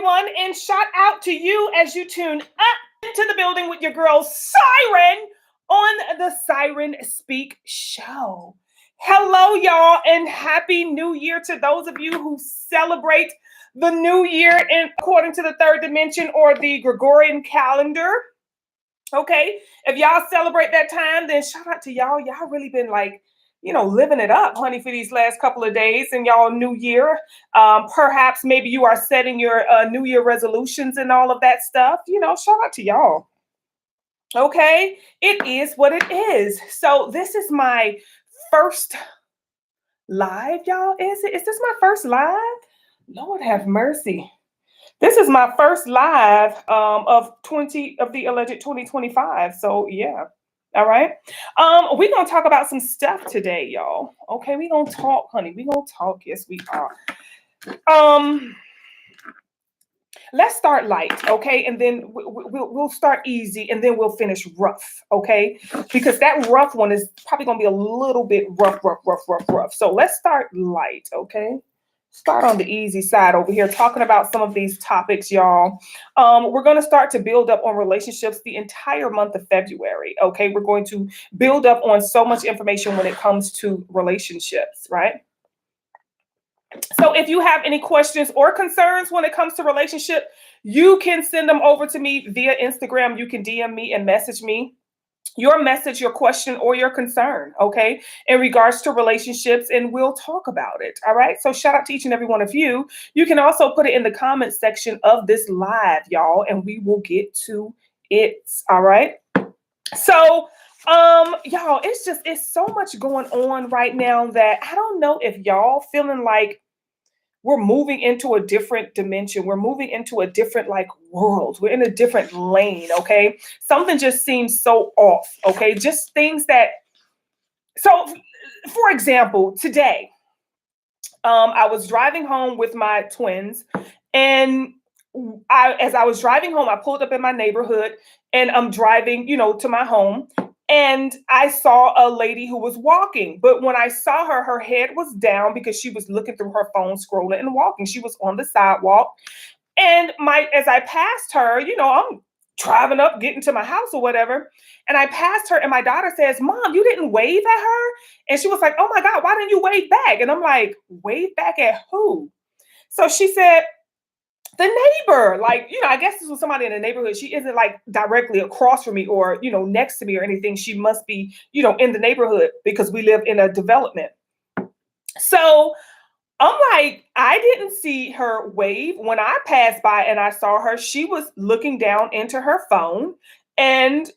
everyone, and shout out to you as you tune up into the building with your girl Siren on the Siren Speak Show. Hello, y'all, and happy new year to those of you who celebrate the new year according to the third dimension or the Gregorian calendar. Okay, if y'all celebrate that time, then shout out to y'all. Y'all really been living it up, honey, for these last couple of days in y'all new year. Perhaps maybe you are setting your new year resolutions and all of that stuff. Shout out to y'all. Okay, it is what it is. So this is my first live, y'all. Is this my first live? Lord have mercy. This is my first live of the alleged 2025. So yeah. All right. We're gonna talk about some stuff today, y'all. Okay, we're gonna talk, honey. We're gonna talk. Yes, we are. Let's start light, okay? And then we'll start easy and then we'll finish rough, okay? Because that rough one is probably gonna be a little bit rough. So let's start light, okay? Start on the easy side over here, talking about some of these topics, y'all. We're going to start to build up on relationships the entire month of February, okay? We're going to build up on so much information when it comes to relationships, right? So if you have any questions or concerns when it comes to relationship, you can send them over to me via Instagram. You can DM me and message me your message, your question, or your concern, okay, in regards to relationships, and we'll talk about it, all right? So shout out to each and every one of you. You can also put it in the comment section of this live, y'all, and we will get to it, all right? So, y'all, it's so much going on right now that I don't know if y'all feeling like we're moving into a different dimension. We're moving into a different world. We're in a different lane, okay? Something just seems so off, okay? Just things that, so for example, today, I was driving home with my twins, and as I was driving home, I pulled up in my neighborhood and I'm driving, to my home. And I saw a lady who was walking, but when I saw her, her head was down because she was looking through her phone, scrolling and walking. She was on the sidewalk. And as I passed her, I'm driving up, getting to my house or whatever. And I passed her and my daughter says, "Mom, you didn't wave at her?" And she was like, "Oh my God, why didn't you wave back?" And I'm like, "Wave back at who?" So she said, "The neighbor." I guess this was somebody in the neighborhood. She isn't directly across from me or, next to me or anything. She must be, in the neighborhood because we live in a development. So I'm like, I didn't see her wave. When I passed by and I saw her, she was looking down into her phone. And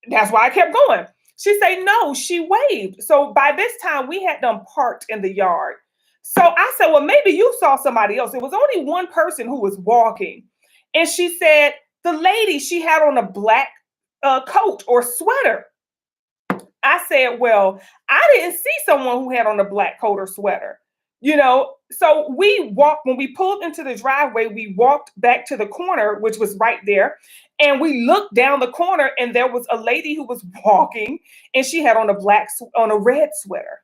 that's why I kept going. She said, "No, she waved." So by this time we had them parked in the yard. So I said, "Well, maybe you saw somebody else." It was only one person who was walking. And she said, the lady, she had on a black coat or sweater. I said, "Well, I didn't see someone who had on a black coat or sweater." So we walked, when we pulled into the driveway, we walked back to the corner, which was right there. And we looked down the corner and there was a lady who was walking and she had on a red sweater.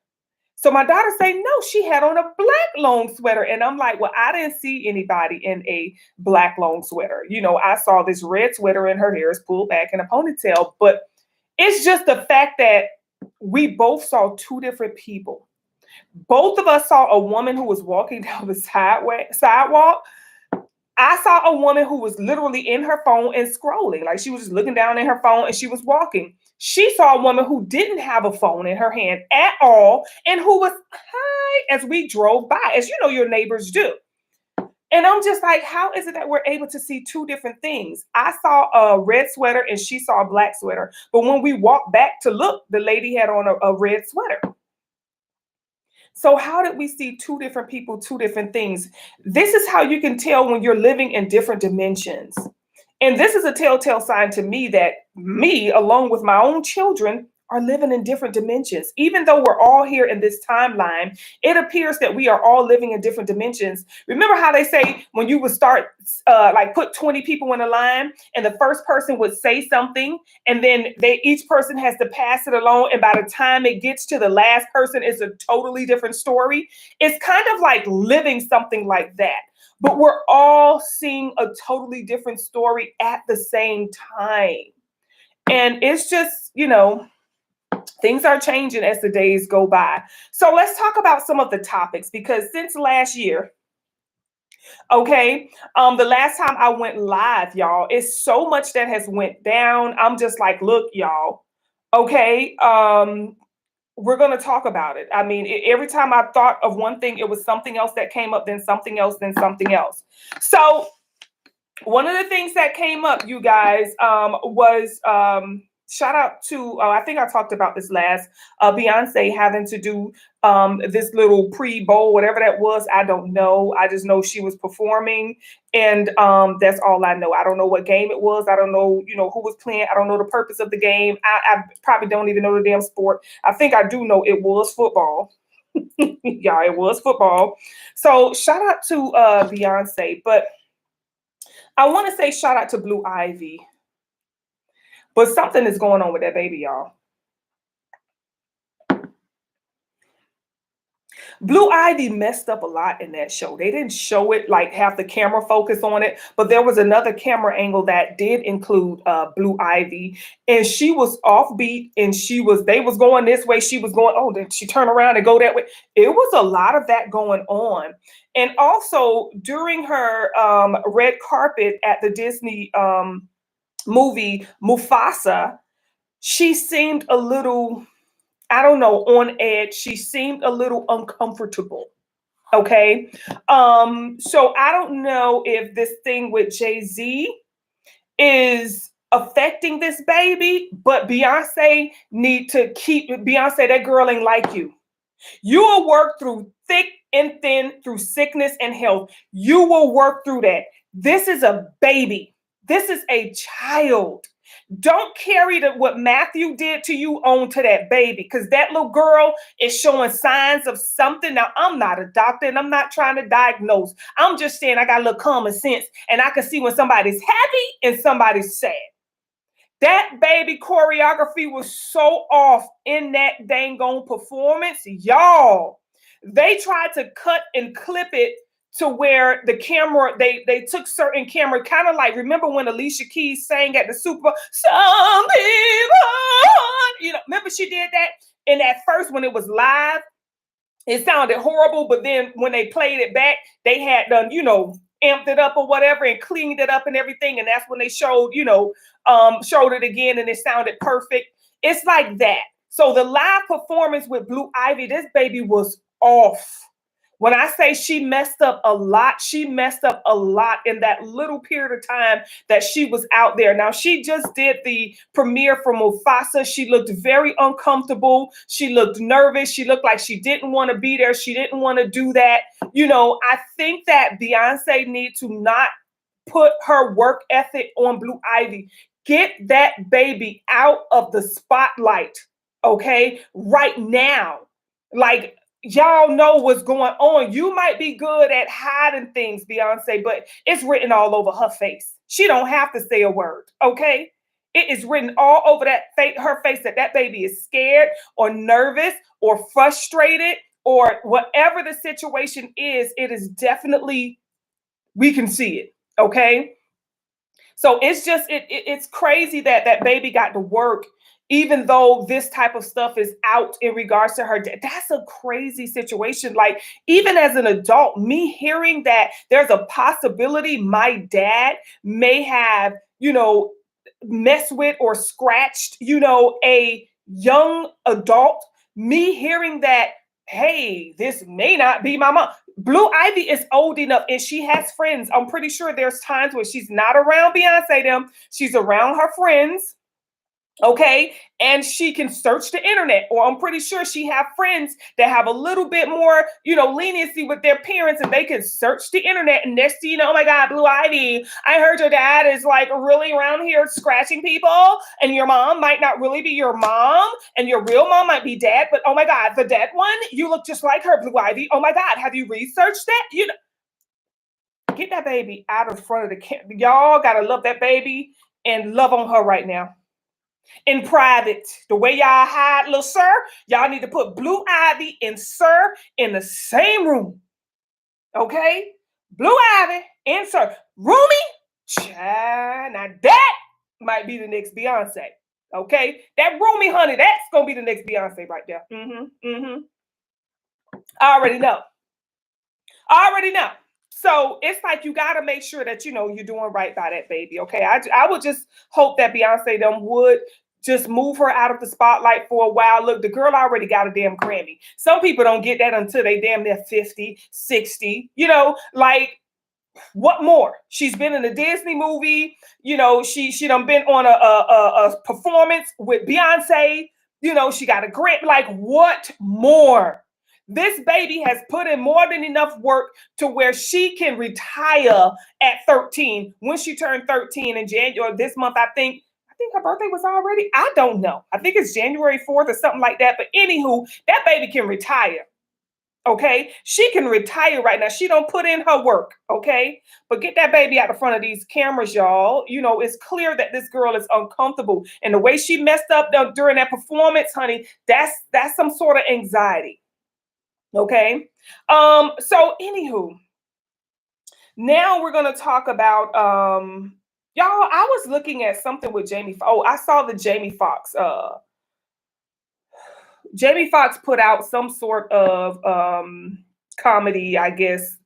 So my daughter said, "No, she had on a black long sweater." And I'm like, "Well, I didn't see anybody in a black long sweater. I saw this red sweater and her hair is pulled back in a ponytail." But it's just the fact that we both saw two different people. Both of us saw a woman who was walking down the sidewalk. I saw a woman who was literally in her phone and scrolling. Like she was just looking down in her phone and she was walking. She saw a woman who didn't have a phone in her hand at all and who was high as we drove by, as your neighbors do. And I'm just like, how is it that we're able to see two different things? I saw a red sweater and she saw a black sweater. But when we walked back to look, the lady had on a red sweater. So how did we see two different people, two different things? This is how you can tell when you're living in different dimensions. And this is a telltale sign to me that me, along with my own children, are living in different dimensions. Even though we're all here in this timeline, it appears that we are all living in different dimensions. Remember how they say when you would start, like put 20 people in a line and the first person would say something and then each person has to pass it along. And by the time it gets to the last person, it's a totally different story. It's kind of like living something like that. But we're all seeing a totally different story at the same time. And it's just, things are changing as the days go by. So let's talk about some of the topics, because since last year, okay, the last time I went live, y'all, it's so much that has went down. I'm just like, look, y'all, okay, we're going to talk about it. I mean, every time I thought of one thing, it was something else that came up, then something else, then something else. So one of the things that came up, you guys, was shout out to, I think I talked about this last, Beyonce having to do this little pre-bowl, whatever that was. I don't know. I just know she was performing, and that's all I know. I don't know what game it was. I don't know, who was playing. I don't know the purpose of the game. I probably don't even know the damn sport. I think I do know it was football. Yeah, it was football. So shout out to Beyonce, but I want to say shout out to Blue Ivy. But something is going on with that baby, y'all. Blue Ivy messed up a lot in that show. They didn't show it, like have the camera focus on it, but there was another camera angle that did include Blue Ivy, and she was offbeat, and they was going this way, she was going, oh, then she turned around and go that way. It was a lot of that going on. And also during her red carpet at the Disney movie Mufasa, she seemed a little, I don't know, on edge. She seemed a little uncomfortable. Okay. So I don't know if this thing with Jay-Z is affecting this baby, but Beyonce, that girl ain't like you. You will work through thick and thin, through sickness and health. You will work through that. This is a baby. This is a child. Don't carry what Matthew did to you onto that baby, because that little girl is showing signs of something. Now, I'm not a doctor and I'm not trying to diagnose. I'm just saying I got a little common sense and I can see when somebody's happy and somebody's sad. That baby choreography was so off in that dang on performance. Y'all, they tried to cut and clip it to where the camera, they took certain camera, kind of like, remember when Alicia Keys sang at the Super Bowl, some people, remember she did that? And at first, when it was live, it sounded horrible, but then when they played it back, they had done, amped it up or whatever and cleaned it up and everything. And that's when they showed, showed it again and it sounded perfect. It's like that. So the live performance with Blue Ivy, this baby was off. When I say she messed up a lot, she messed up a lot in that little period of time that she was out there. Now, she just did the premiere for Mufasa. She looked very uncomfortable. She looked nervous. She looked like she didn't want to be there. She didn't want to do that. I think that Beyonce needs to not put her work ethic on Blue Ivy. Get that baby out of the spotlight, okay, right now. Like, y'all know what's going on. You might be good at hiding things, Beyonce, but it's written all over her face. She don't have to say a word, okay? It is written all over her face that baby is scared or nervous or frustrated or whatever the situation is. It is definitely, we can see it, okay? So it's just, it's crazy that baby got to work, even though this type of stuff is out in regards to her. That's a crazy situation. Like, even as an adult, me hearing that there's a possibility my dad may have, messed with or scratched, a young adult, me hearing that, hey, this may not be my mom. Blue Ivy is old enough and she has friends. I'm pretty sure there's times where she's not around Beyonce them. She's around her friends. Okay, and she can search the internet, or I'm pretty sure she have friends that have a little bit more, leniency with their parents, and they can search the internet, and next thing you know, oh my God, Blue Ivy, I heard your dad is like really around here scratching people, and your mom might not really be your mom, and your real mom might be dad, but oh my God, the dead one, you look just like her, Blue Ivy. Oh my God, have you researched that? Get that baby out of front of the camera. Y'all gotta love that baby and love on her right now in private. The way y'all hide little Sir, y'all need to put Blue Ivy and Sir in the same room. Okay? Blue Ivy and Sir. Rumi, child, now that might be the next Beyonce. Okay? That Rumi, honey, that's gonna be the next Beyonce right there. I already know. I already know. So it's like you got to make sure that you're doing right by that baby. Okay, I would just hope that Beyonce them would just move her out of the spotlight for a while. Look, the girl already got a damn Grammy. Some people don't get that until they damn near 50, 60. Like what more? She's been in a Disney movie. She done been on a performance with Beyonce. She got a grant. Like what more? This baby has put in more than enough work to where she can retire at 13. When she turned 13 in January this month, I think her birthday was already. I don't know. I think it's January 4th or something like that. But anywho, that baby can retire. Okay, she can retire right now. She don't put in her work. Okay, but get that baby out the front of these cameras, y'all. It's clear that this girl is uncomfortable, and the way she messed up during that performance, honey, that's some sort of anxiety. Okay, so anywho, now we're gonna talk about y'all. I was looking at something with Jamie. Oh, I saw the Jamie Foxx. Jamie Foxx put out some sort of comedy, I guess.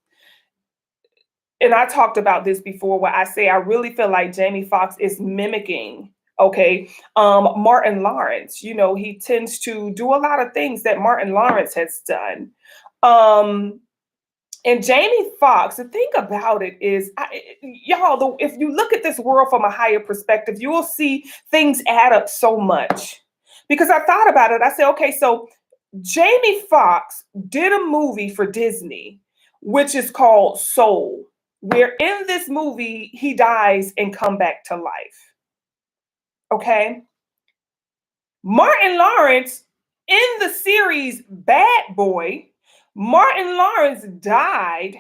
And I talked about this before where I say I really feel like Jamie Foxx is mimicking, okay, Martin Lawrence. He tends to do a lot of things that Martin Lawrence has done. And Jamie Foxx, the thing about it is, y'all, if you look at this world from a higher perspective, you will see things add up so much. Because I thought about it, I said, okay, so Jamie Foxx did a movie for Disney, which is called Soul, where in this movie he dies and come back to life. Okay. Martin Lawrence in the series Bad Boy, Martin Lawrence died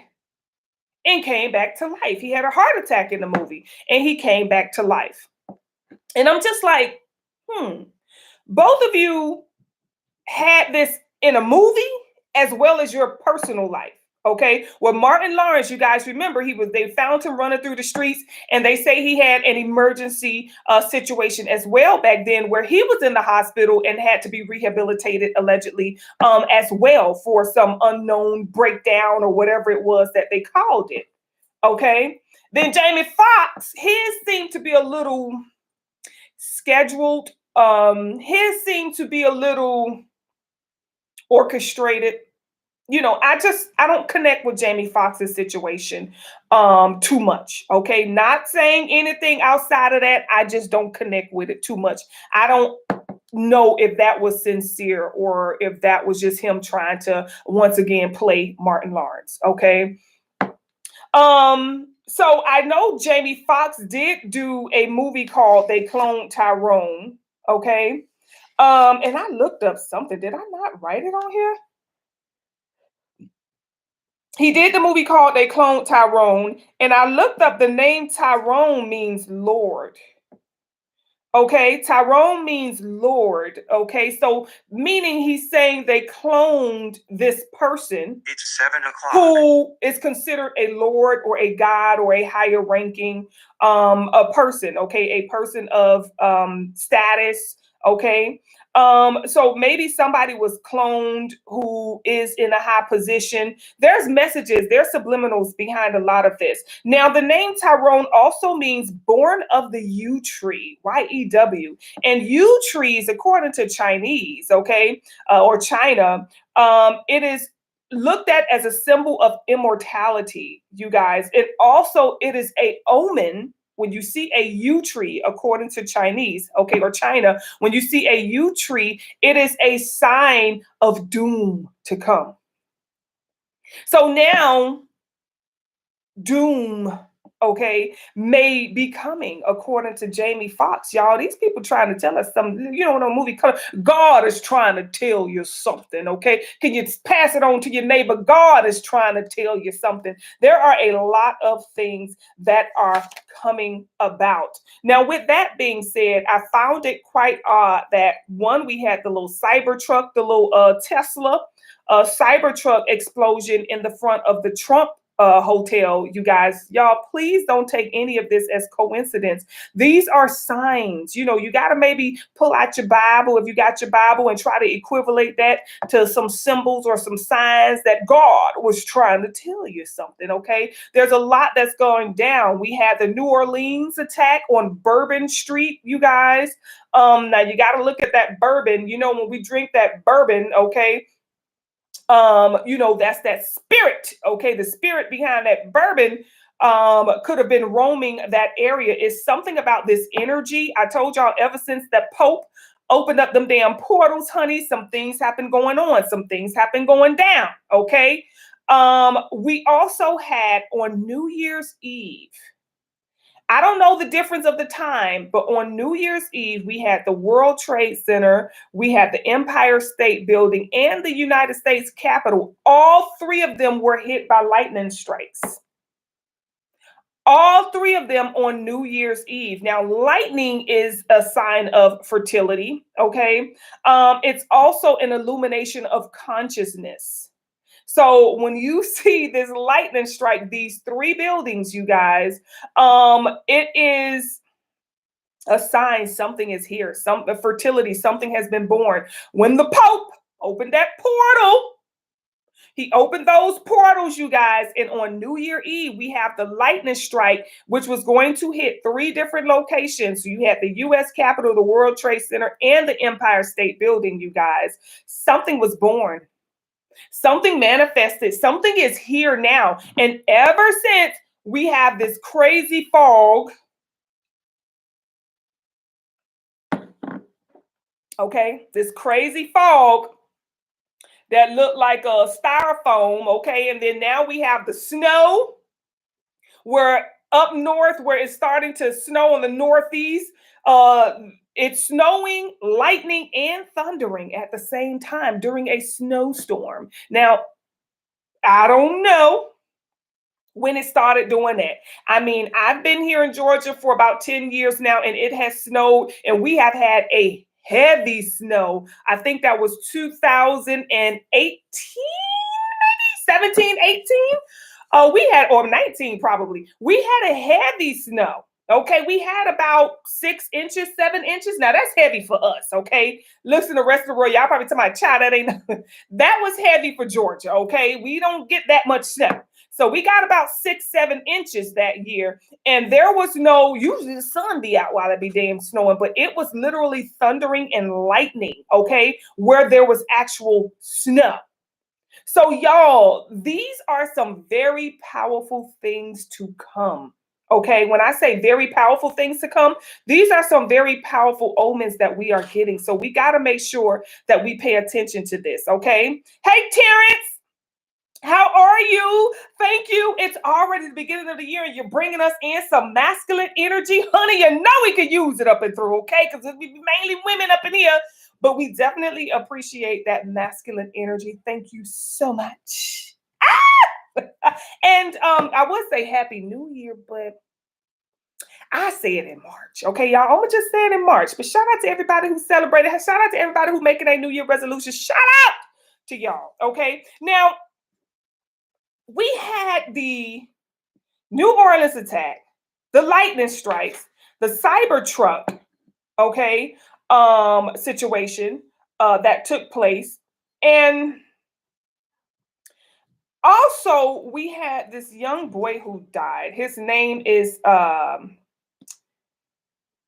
and came back to life. He had a heart attack in the movie and he came back to life. And I'm just like, both of you had this in a movie as well as your personal life. Okay. Well, Martin Lawrence, you guys remember, they found him running through the streets, and they say he had an emergency situation as well back then where he was in the hospital and had to be rehabilitated allegedly as well for some unknown breakdown or whatever it was that they called it. Okay. Then Jamie Foxx, his seemed to be a little scheduled. His seemed to be a little orchestrated. I don't connect with Jamie Foxx's situation too much. Okay, not saying anything outside of that. I just don't connect with it too much. I don't know if that was sincere or if that was just him trying to once again play Martin Lawrence. Okay. So I know Jamie Foxx did do a movie called They Cloned Tyrone. Okay. And I looked up something. Did I not write it on here? He did the movie called They Cloned Tyrone, and I looked up the name Tyrone means Lord. Okay, Tyrone means Lord. Okay, so meaning he's saying they cloned this person. It's 7 o'clock. Who is considered a Lord or a God or a higher ranking a person. Okay, a person of status. Okay. So maybe somebody was cloned who is in a high position. There's messages, there's subliminals behind a lot of this. Now, the name Tyrone also means born of the yew tree, Y-E-W. And yew trees, according to Chinese, okay, or China, it is looked at as a symbol of immortality, you guys. It is a omen when you see a yew tree, according to Chinese, okay, or China, when you see a yew tree, it is a sign of doom to come. So now doom, okay, may be coming according to Jamie Foxx. Y'all, these people trying to tell us something. You know, in a movie called God is trying to tell you something, okay? Can you pass it on to your neighbor? God is trying to tell you something. There are a lot of things that are coming about. Now, with that being said, I found it quite odd that one, we had the little Cybertruck, the little Tesla Cybertruck explosion in the front of the Trump hotel. You guys, y'all, please don't take any of this as coincidence. These are signs. You know, you got to maybe pull out your Bible, if you got your Bible, and try to equivalent that to some symbols or some signs that God was trying to tell you something. Okay, there's a lot that's going down. We had the New Orleans attack on Bourbon Street, you guys. Now you got to look at that bourbon. You know, when we drink that bourbon, okay, you know, that's that spirit, okay? The spirit behind that bourbon could have been roaming that area. Is something about this energy. I told y'all ever since the Pope opened up them damn portals, honey, some things have been going on, some things have been going down, okay? We also had on New Year's Eve, I don't know the difference of the time, but on New Year's Eve, we had the World Trade Center, we had the Empire State Building, and the United States Capitol. All three of them were hit by lightning strikes. All three of them on New Year's Eve. Now, lightning is a sign of fertility, okay? It's also an illumination of consciousness. So when you see this lightning strike these three buildings, you guys, it is a sign something is here, some fertility, something has been born. When the Pope opened that portal, he opened those portals, you guys, and on New Year Eve, we have the lightning strike, which was going to hit three different locations. So you had the U.S. Capitol, the World Trade Center, and the Empire State Building, you guys. Something was born. Something manifested. Something is here now. And ever since we have this crazy fog, okay, this crazy fog that looked like a styrofoam, okay, and then now we have the snow, where up north, where it's starting to snow in the northeast, it's snowing, lightning, and thundering at the same time during a snowstorm. Now, I don't know when it started doing that. I mean, I've been here in Georgia for about 10 years now, and it has snowed, and we have had a heavy snow. I think that was 2018, maybe 17, 18. We had, or 19 probably. We had a heavy snow. Okay, we had about 6 inches, 7 inches. Now that's heavy for us. Okay, listen, the rest of the world, y'all probably tell my child that ain't that was heavy for Georgia. Okay, we don't get that much snow. So we got about 6, 7 inches that year, and there was no, usually the sun be out while it be damn snowing, but it was literally thundering and lightning, okay, where there was actual snow. So y'all, these are some very powerful things to come. Okay, when I say very powerful things to come, these are some very powerful omens that we are getting. So we got to make sure that we pay attention to this. Okay. Hey, Terrence. How are you? Thank you. It's already the beginning of the year and you're bringing us in some masculine energy. Honey, you know we could use it up and through, okay? Because we be mainly women up in here. But we definitely appreciate that masculine energy. Thank you so much. And I would say Happy New Year, but I say it in March. Okay, y'all. I'm going to just say it in March. But shout out to everybody who celebrated. Shout out to everybody who making a New Year resolution. Shout out to y'all. Okay. Now, we had the New Orleans attack, the lightning strikes, the Cybertruck, okay, situation that took place. And also we had this young boy who died. His name is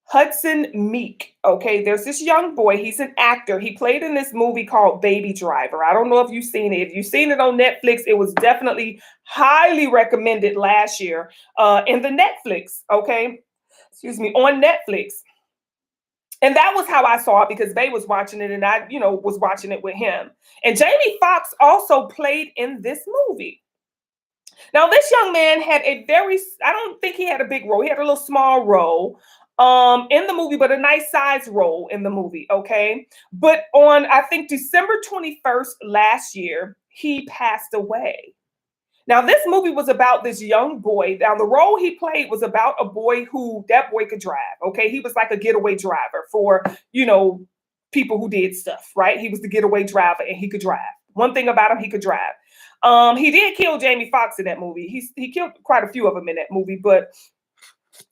Hudson Meek. Okay, there's this young boy. He's an actor. He played in this movie called Baby Driver. I don't know if you've seen it. If you've seen it on Netflix, it was definitely highly recommended last year in the Netflix. Okay, excuse me, on Netflix. And that was how I saw it because Bay was watching it and I, was watching it with him. And Jamie Foxx also played in this movie. Now, this young man had I don't think he had a big role. He had a little small role in the movie, but a nice size role in the movie. Okay. But on, I think, December 21st last year, he passed away. Now, this movie was about this young boy. Now, the role he played was about a boy that boy could drive. Okay. He was like a getaway driver for, people who did stuff, right? He was the getaway driver and he could drive. One thing about him, he could drive. He did kill Jamie Foxx in that movie. He killed quite a few of them in that movie, but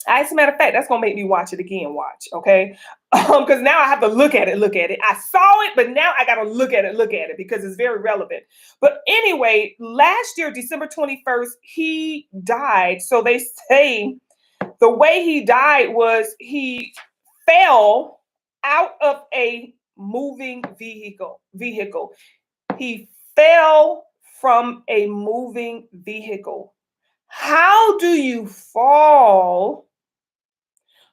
as a matter of fact, that's gonna make me watch it again. Okay, because now I have to look at it. I saw it, but now I gotta look at it because it's very relevant. But anyway, last year, December 21st, he died. So they say the way he died was he fell out of a moving vehicle. He fell from a moving vehicle. How do you fall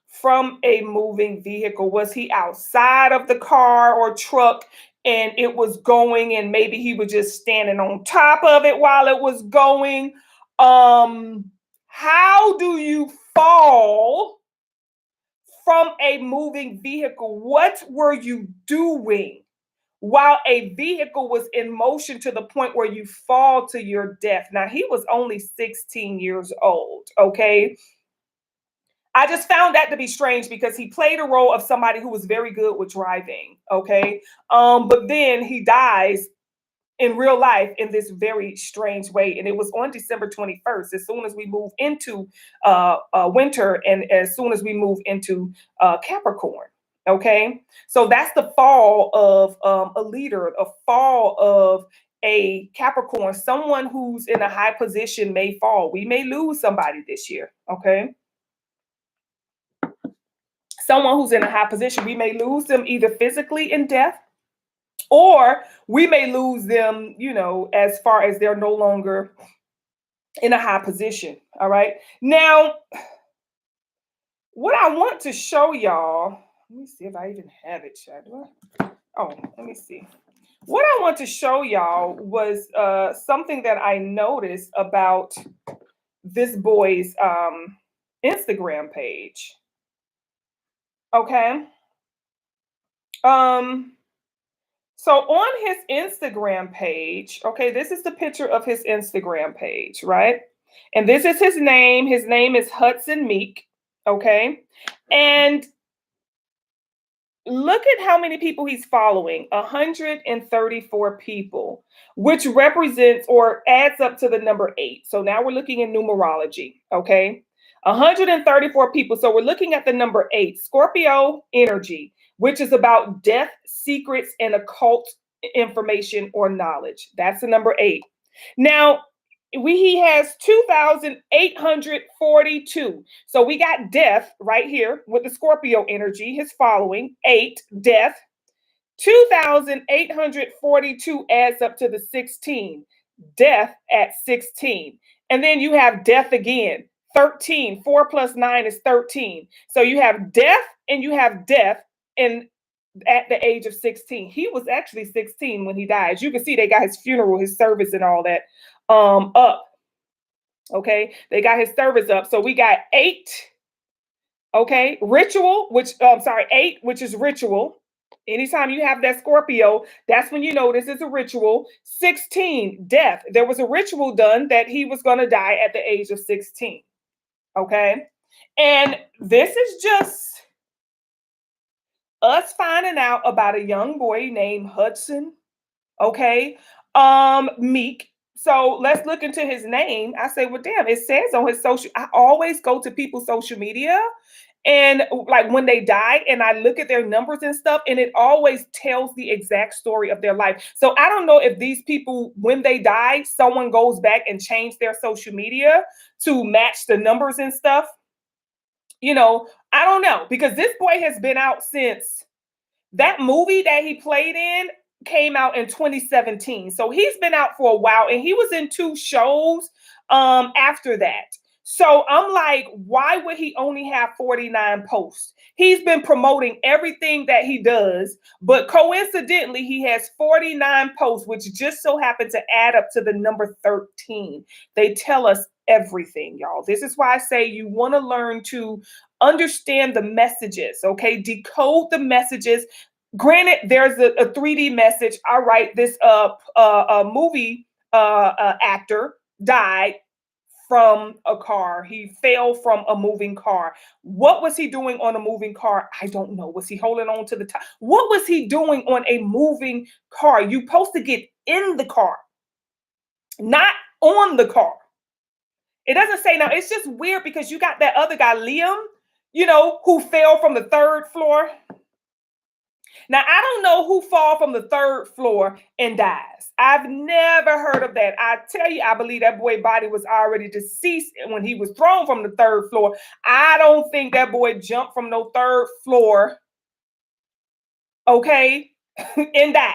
from a moving vehicle? Was he outside of the car or truck and it was going and maybe he was just standing on top of it while it was going? How do you fall from a moving vehicle? What were you doing while a vehicle was in motion to the point where you fall to your death? Now, he was only 16 years old, okay? I just found that to be strange because he played a role of somebody who was very good with driving, okay? But then he dies in real life in this very strange way. And it was on December 21st, as soon as we move into winter and as soon as we move into Capricorn. Okay, so that's the fall of a leader, a fall of a Capricorn. Someone who's in a high position may fall. We may lose somebody this year. Okay, someone who's in a high position, we may lose them either physically in death, or we may lose them, as far as they're no longer in a high position. All right. Now, what I want to show y'all. Let me see if I even have it, Chad. Oh, let me see. What I want to show y'all was something that I noticed about this boy's Instagram page. Okay. So on his Instagram page, okay, this is the picture of his Instagram page, right? And this is his name. His name is Hudson Meek, okay? And look at how many people he's following, 134 people, which represents or adds up to the number 8. So now we're looking in numerology, okay? 134 people. So we're looking at the number 8, Scorpio energy, which is about death, secrets, and occult information or knowledge. That's the number 8. Now, he has 2,842. So we got death right here with the Scorpio energy, his following, 8, death. 2,842 adds up to the 16, death at 16. And then you have death again, 13. 4 plus 9 is 13. So you have death and you have death at the age of 16. He was actually 16 when he died. As you can see, they got his funeral, his service, and all that up. Okay, they got his service up. So we got 8. Okay, ritual, 8, which is ritual. Anytime you have that Scorpio, that's when you know this is a ritual. 16, death. There was a ritual done that he was going to die at the age of 16. Okay, and this is just us finding out about a young boy named Hudson, okay, Meek. So let's look into his name. I say, well, damn, it says on his social, I always go to people's social media and like when they die and I look at their numbers and stuff, and it always tells the exact story of their life. So I don't know if these people, when they die, someone goes back and change their social media to match the numbers and stuff. I don't know, because this boy has been out since that movie that he played in came out in 2017. So he's been out for a while, and he was in 2 shows after that. So I'm like, why would he only have 49 posts? He's been promoting everything that he does, but coincidentally, he has 49 posts, which just so happen to add up to the number 13. They tell us everything, y'all. This is why I say you want to learn to understand the messages, okay? Decode the messages. Granted, there's a 3D message. All right, this movie actor died from a car. He fell from a moving car. What was he doing on a moving car? I don't know. Was he holding on to the top? What was he doing on a moving car? You're supposed to get in the car, not on the car. It doesn't say now. It's just weird because you got that other guy, Liam, who fell from the 3rd floor. Now, I don't know who fall from the 3rd floor and dies. I've never heard of that. I tell you, I believe that boy's body was already deceased when he was thrown from the 3rd floor. I don't think that boy jumped from no 3rd floor, okay, and died.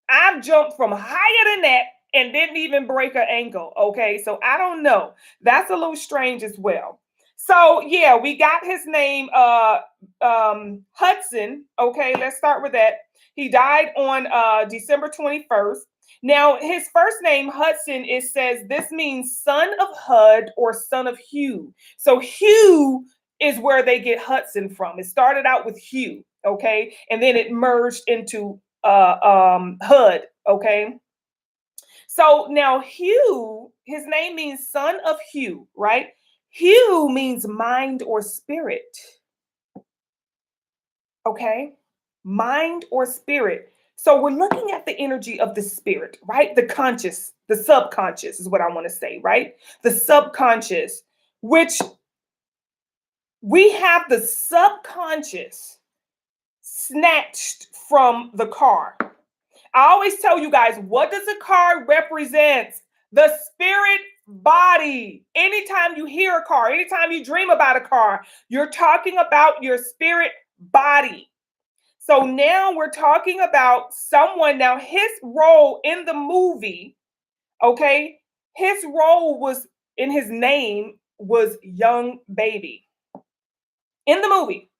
I've jumped from higher than that and didn't even break an ankle, okay? So I don't know. That's a little strange as well. So yeah, we got his name, Hudson. Okay, let's start with that. He died on December 21st. Now, his first name, Hudson, it says this means son of Hud or son of Hugh. So Hugh is where they get Hudson from. It started out with Hugh, okay, and then it merged into Hud, okay. So now Hugh, his name means son of Hugh, right? Hugh means mind or spirit. Okay? Mind or spirit. So we're looking at the energy of the spirit, right? The conscious, the subconscious is what I want to say, right? The subconscious, which we have the subconscious snatched from the car. I always tell you guys, what does a car represent? The spirit body. Anytime you hear a car, anytime you dream about a car, you're talking about your spirit body. So now we're talking about someone. Now, his role in the movie, okay, his role was in his name was young baby in the movie.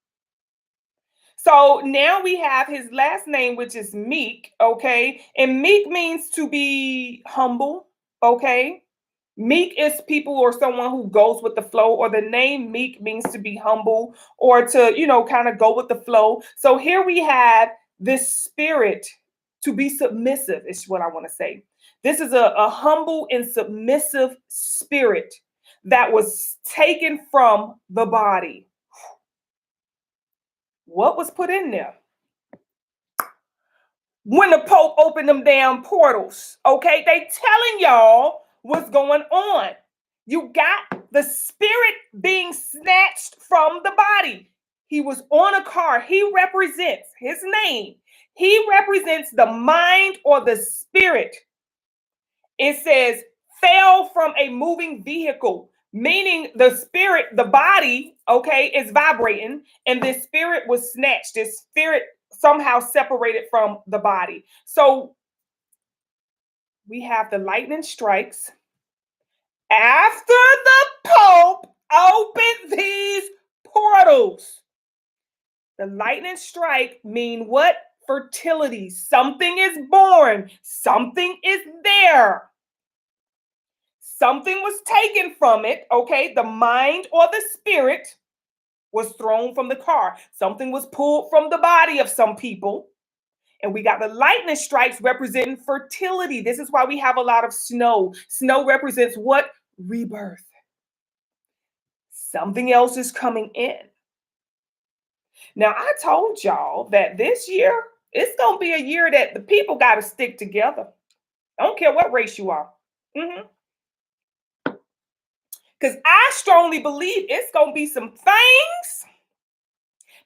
So now we have his last name, which is Meek, okay? And Meek means to be humble, okay? Meek is people or someone who goes with the flow, or the name Meek means to be humble or to, kind of go with the flow. So here we have this spirit to be submissive, is what I want to say. This is a humble and submissive spirit that was taken from the body. What was put in there? When the Pope opened them damn portals, okay? They telling y'all what's going on. You got the spirit being snatched from the body. He was on a car. He represents his name. He represents the mind or the spirit. It says fell from a moving vehicle, meaning the spirit, the body, okay, is vibrating, and this spirit was snatched. This spirit somehow separated from the body. So we have the lightning strikes. After the Pope opened these portals, the lightning strike mean what? Fertility. Something is born. Something is there. Something was taken from it, okay? The mind or the spirit was thrown from the car. Something was pulled from the body of some people. And we got the lightning strikes representing fertility. This is why we have a lot of snow. Snow represents what? Rebirth. Something else is coming in. Now, I told y'all that this year, it's going to be a year that the people got to stick together. I don't care what race you are. Because I strongly believe it's going to be some things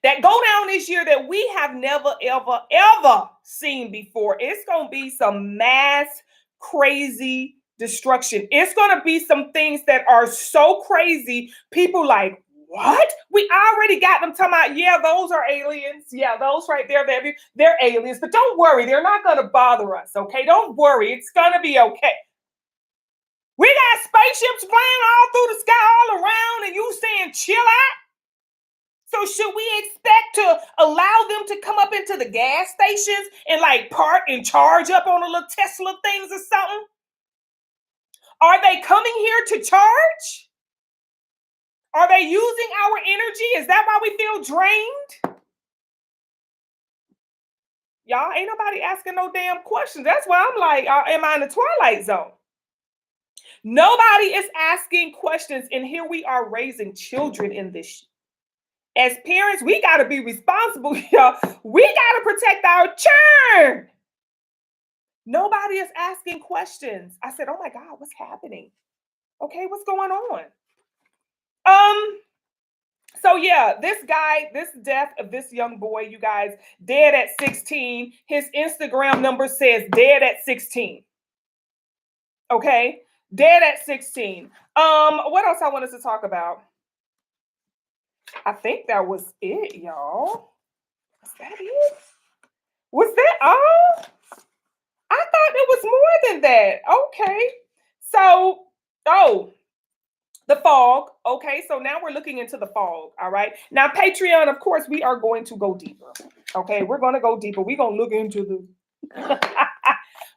that go down this year that we have never, ever, ever seen before. It's going to be some mass crazy destruction. It's going to be some things that are so crazy. People like, what? We already got them talking about, yeah, those are aliens. Yeah, those right there, they're aliens. But don't worry, they're not going to bother us, okay? Don't worry, it's going to be okay. We got spaceships flying all through the sky and chill out. So should we expect to allow them to come up into the gas stations and like park and charge up on a little Tesla things or something? Are they coming here to charge? Are they using our energy? Is that why we feel drained? Y'all ain't nobody asking no damn questions. That's why I'm like, am I in the twilight zone? Nobody is asking questions. And here we are raising children in this. As parents, we got to be responsible, y'all. We got to protect our children. Nobody is asking questions. I said, oh my God, what's happening? Okay, what's going on? So yeah, this death of this young boy, you guys, dead at 16. His Instagram number says dead at 16. Okay, dead at 16. What else I wanted to talk about? I think that was it, y'all. Was that it? Was that all? I thought it was more than that. Okay. So, the fog. Okay, so now we're looking into the fog. All right. Now, Patreon, of course, we are going to go deeper. Okay, we're going to go deeper. We're going to look into the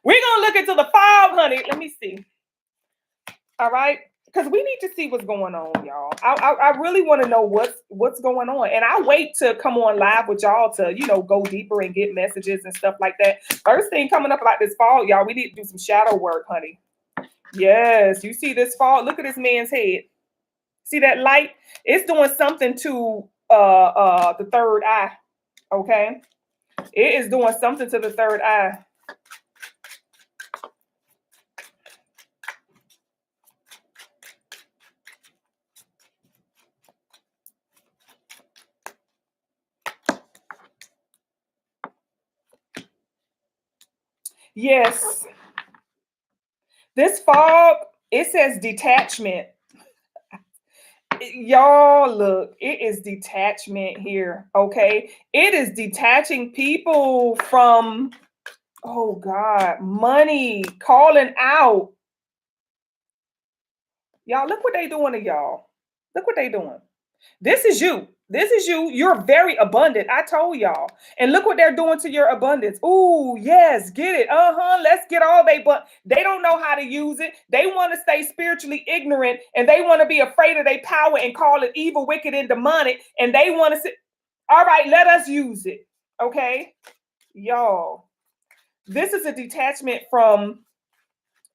we're going to look into the fog, honey. Let me see. All right. Because we need to see what's going on, y'all. I really want to know what's going on. And I wait to come on live with y'all to, go deeper and get messages and stuff like that. First thing coming up like this fall, y'all, we need to do some shadow work, honey. Yes, you see this fall? Look at this man's head. See that light? It's doing something to the third eye. Okay? It is doing something to the third eye. Yes. This fog, it says detachment. Y'all, look, it is detachment here, okay? It is detaching people from, oh God, money, calling out. Y'all, look what they doing to y'all. Look what they doing. This is you. This is you. You're very abundant. I told y'all. And look what they're doing to your abundance. Ooh, yes, get it. Let's get all but they don't know how to use it. They want to stay spiritually ignorant and they want to be afraid of their power and call it evil, wicked, and demonic. And they want to say, all right, let us use it. Okay, y'all. This is a detachment from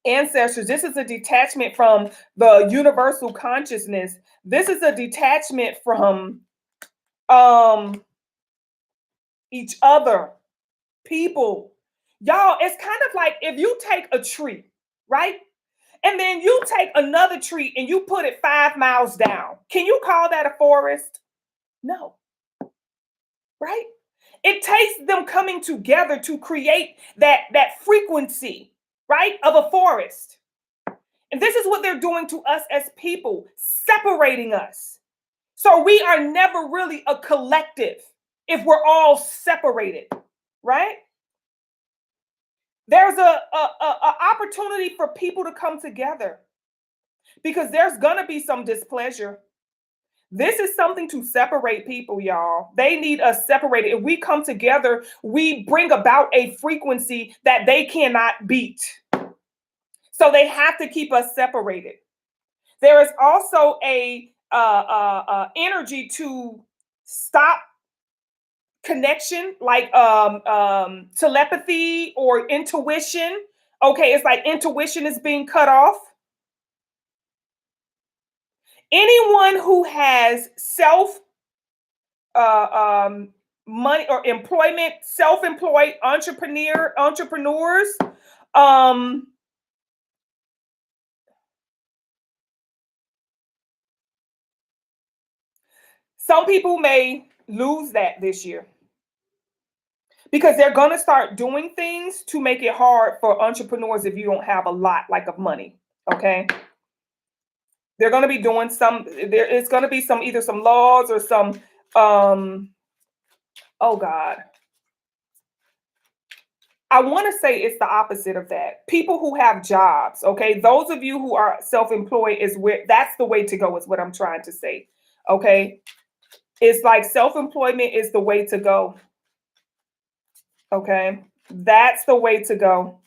ancestors. This is a detachment from the universal consciousness. This is a detachment from each other, people. Y'all, it's kind of like if you take a tree, right? And then you take another tree and you put it 5 miles down. Can you call that a forest? No. Right? It takes them coming together to create that frequency, right, of a forest. And this is what they're doing to us as people, separating us. So we are never really a collective if we're all separated, right? There's a opportunity for people to come together because there's gonna be some displeasure. This is something to separate people, y'all. They need us separated. If we come together, we bring about a frequency that they cannot beat. So they have to keep us separated. There is also a energy to stop connection, like telepathy or intuition. Okay, it's like intuition is being cut off. Anyone who has money or employment, self-employed entrepreneurs, some people may lose that this year because they're going to start doing things to make it hard for entrepreneurs if you don't have a lot of money. Okay. They're going to be doing there is going to be either some laws or some, oh God. I want to say it's the opposite of that. People who have jobs, okay? Those of you who are self-employed that's the way to go is what I'm trying to say. Okay. It's like self-employment is the way to go. Okay. That's the way to go.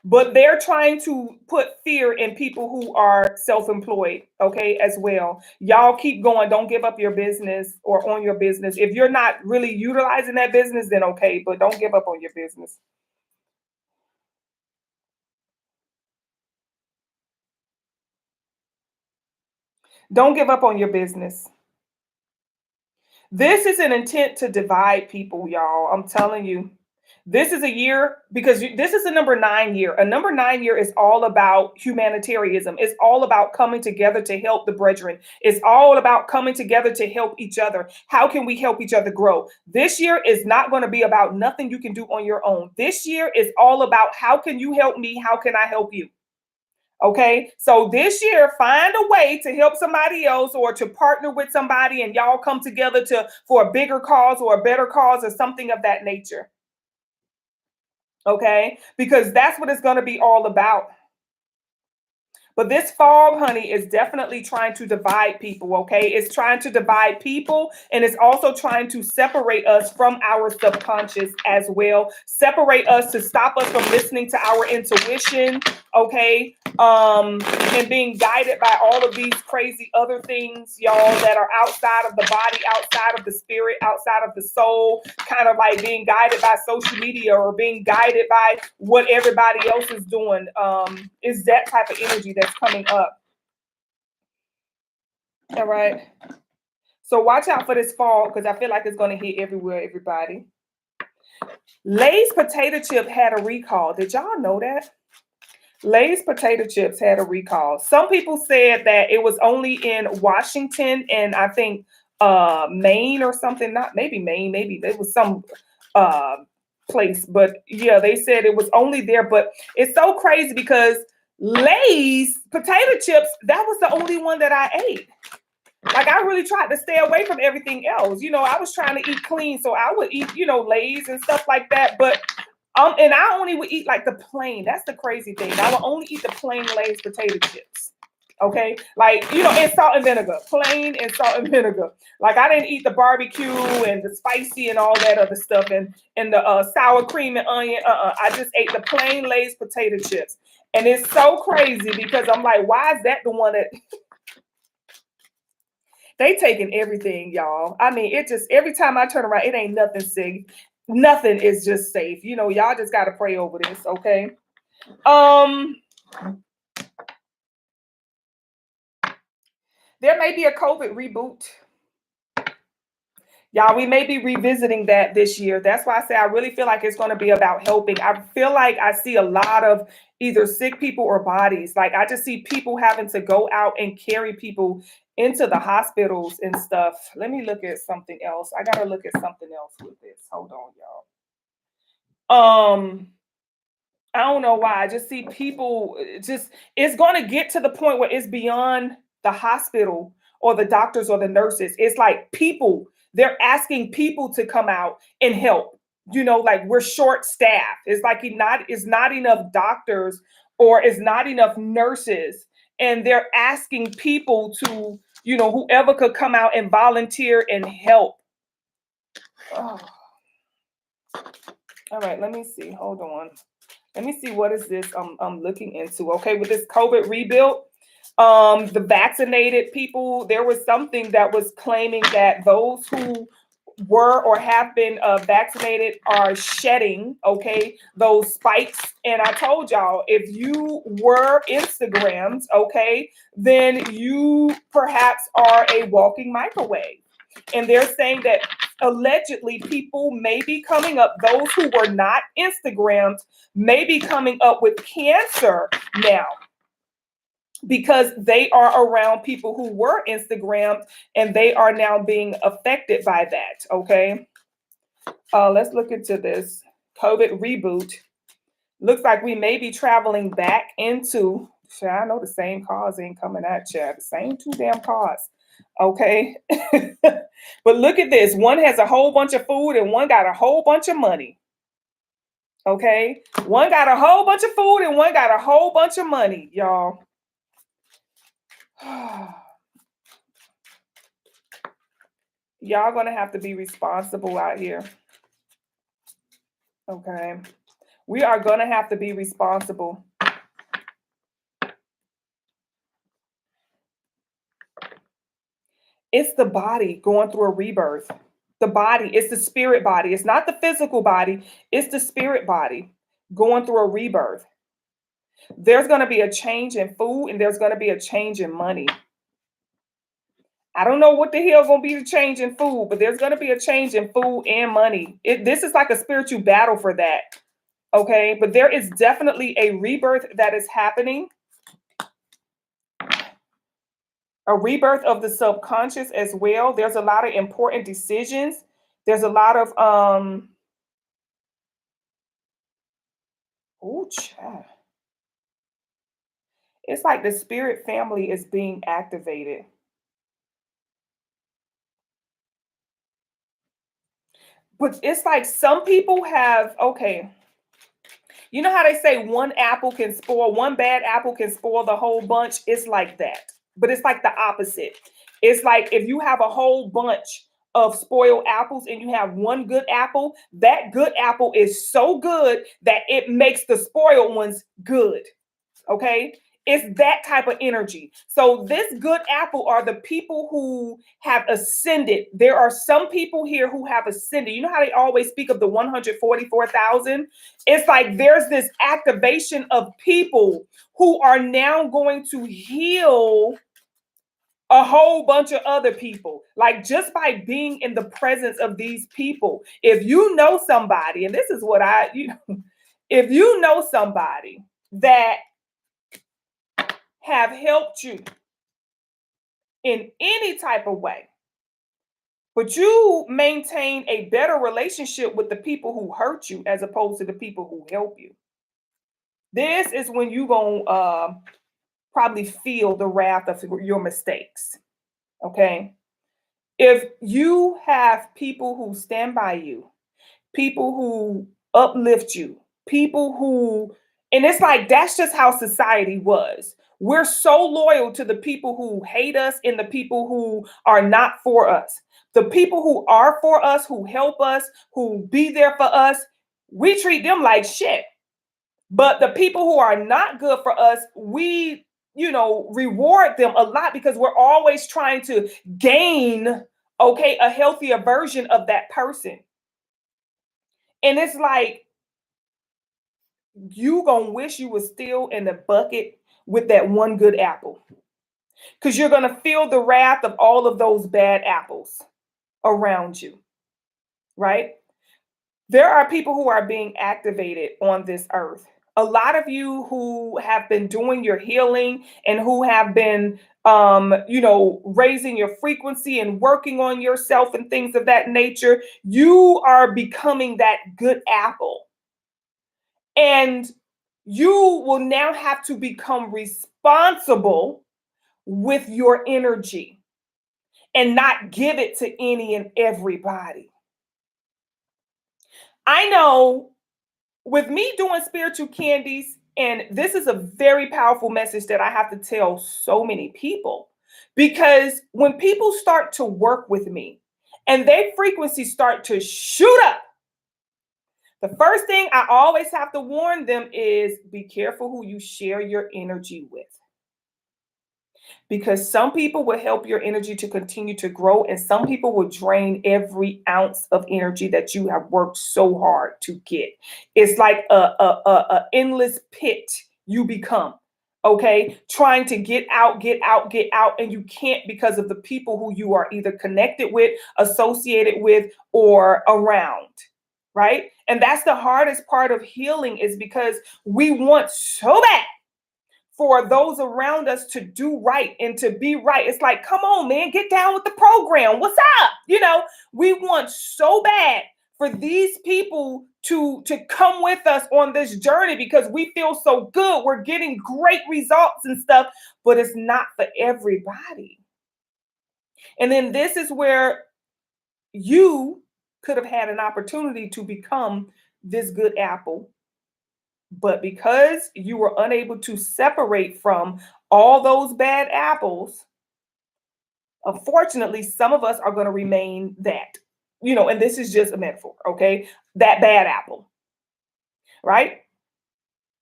But they're trying to put fear in people who are self-employed, okay, as well. Y'all keep going. Don't give up your business or on your business. If you're not really utilizing that business, then okay, but don't give up on your business. Don't give up on your business. This is an intent to divide people, y'all. I'm telling you. This is a year because this is a number 9 year. A number 9 year is all about humanitarianism. It's all about coming together to help the brethren. It's all about coming together to help each other. How can we help each other grow? This year is not going to be about nothing you can do on your own. This year is all about how can you help me? How can I help you? Okay, so this year, find a way to help somebody else or to partner with somebody, and y'all come together to for a bigger cause or a better cause or something of that nature. Okay, because that's what it's going to be all about. But this fog, honey, is definitely trying to divide people, okay? It's trying to divide people and it's also trying to separate us from our subconscious as well. Separate us to stop us from listening to our intuition, okay? And being guided by all of these crazy other things, y'all, that are outside of the body, outside of the spirit, outside of the soul, kind of like being guided by social media or being guided by what everybody else is doing. Is that type of energy that's coming up. All right. So watch out for this fall because I feel like it's going to hit everywhere, everybody. Lay's potato chip had a recall. Did y'all know that? Lay's potato chips had a recall. Some people said that it was only in Washington and I think Maine or something. Not maybe Maine, maybe there was some uh place, but yeah, they said it was only there. But it's so crazy because Lay's potato chips, that was the only one that I ate. Like I really tried to stay away from everything else. You know, I was trying to eat clean, so I would eat, Lay's and stuff like that. But and I only would eat like the plain. That's the crazy thing. I would only eat the plain Lay's potato chips. Okay, like and salt and vinegar, plain and salt and vinegar. Like I didn't eat the barbecue and the spicy and all that other stuff and the sour cream and onion. I just ate the plain Lay's potato chips, and it's so crazy because I'm like, why is that the one that they taking everything, y'all? I mean, it just every time I turn around, it ain't nothing safe. Nothing is just safe. Y'all just gotta pray over this, okay? Um, there may be a COVID reboot. Y'all, we may be revisiting that this year. That's why I say I really feel like it's going to be about helping. I feel like I see a lot of either sick people or bodies. Like I just see people having to go out and carry people into the hospitals and stuff. Let me look at something else. I got to look at something else with this. Hold on, y'all. I don't know why. I just see people it's going to get to the point where it's beyond the hospital or the doctors or the nurses. It's like people, they're asking people to come out and help. Like we're short staffed. It's like it's not enough doctors or it's not enough nurses. And they're asking people to, whoever could come out and volunteer and help. Oh. All right, let me see. Hold on. Let me see what is this I'm looking into. Okay, with this COVID rebuild, the vaccinated people, there was something that was claiming that those who were or have been vaccinated are shedding, okay, those spikes. And I told y'all, if you were Instagrams, okay, then you perhaps are a walking microwave. And they're saying that allegedly people may be coming up, those who were not Instagrammed may be coming up with cancer now because they are around people who were Instagrammed and they are now being affected by that. Okay. Let's look into this COVID reboot. Looks like we may be traveling back into, I know the same cars ain't coming at you. The same two damn cars. Okay. But look at this. One has a whole bunch of food and one got a whole bunch of money. Okay. One got a whole bunch of food and one got a whole bunch of money, y'all. Y'all gonna have to be responsible out here. Okay. We are gonna have to be responsible. It's the body going through a rebirth. The body, it's the spirit body. It's not the physical body, it's the spirit body going through a rebirth. There's going to be a change in food and there's going to be a change in money. I don't know what the hell going to be the change in food, but there's going to be a change in food and money. This is like a spiritual battle for that. Okay. But there is definitely a rebirth that is happening. A rebirth of the subconscious as well. There's a lot of important decisions. There's a lot of oh, child. It's like the spirit family is being activated. But it's like some people have, okay, you know how they say one bad apple can spoil the whole bunch? It's like that. But it's like the opposite. It's like if you have a whole bunch of spoiled apples and you have one good apple, that good apple is so good that it makes the spoiled ones good. Okay. It's that type of energy. So this good apple are the people who have ascended. There are some people here who have ascended. You know how they always speak of the 144,000? It's like there's this activation of people who are now going to heal a whole bunch of other people, like just by being in the presence of these people. If you know somebody, and this is what if you know somebody that have helped you in any type of way, but you maintain a better relationship with the people who hurt you as opposed to the people who help you. This is when you going to probably feel the wrath of your mistakes. Okay. If you have people who stand by you, people who uplift you, people who, and it's like that's just how society was. We're so loyal to the people who hate us and the people who are not for us. The people who are for us, who help us, who be there for us, we treat them like shit. But the people who are not good for us, we, reward them a lot because we're always trying to gain, okay, a healthier version of that person. And it's like, you gonna wish you was still in the bucket with that one good apple, because you're gonna feel the wrath of all of those bad apples around you, right? There are people who are being activated on this earth. A lot of you who have been doing your healing and who have been raising your frequency and working on yourself and things of that nature, you are becoming that good apple. And you will now have to become responsible with your energy and not give it to any and everybody. I know with me doing spiritual candies, and this is a very powerful message that I have to tell so many people, because when people start to work with me and their frequencies start to shoot up, the first thing I always have to warn them is be careful who you share your energy with. Because some people will help your energy to continue to grow, and some people will drain every ounce of energy that you have worked so hard to get. It's like a endless pit you become. Okay, trying to get out, and you can't because of the people who you are either connected with, associated with, or around. Right? And that's the hardest part of healing, is because we want so bad for those around us to do right and to be right. It's like, come on, man, get down with the program. What's up? We want so bad for these people to come with us on this journey because we feel so good. We're getting great results and stuff, but it's not for everybody. And then this is where you could have had an opportunity to become this good apple. But because you were unable to separate from all those bad apples, Unfortunately, some of us are going to remain that, and this is just a metaphor, okay? That bad apple, right?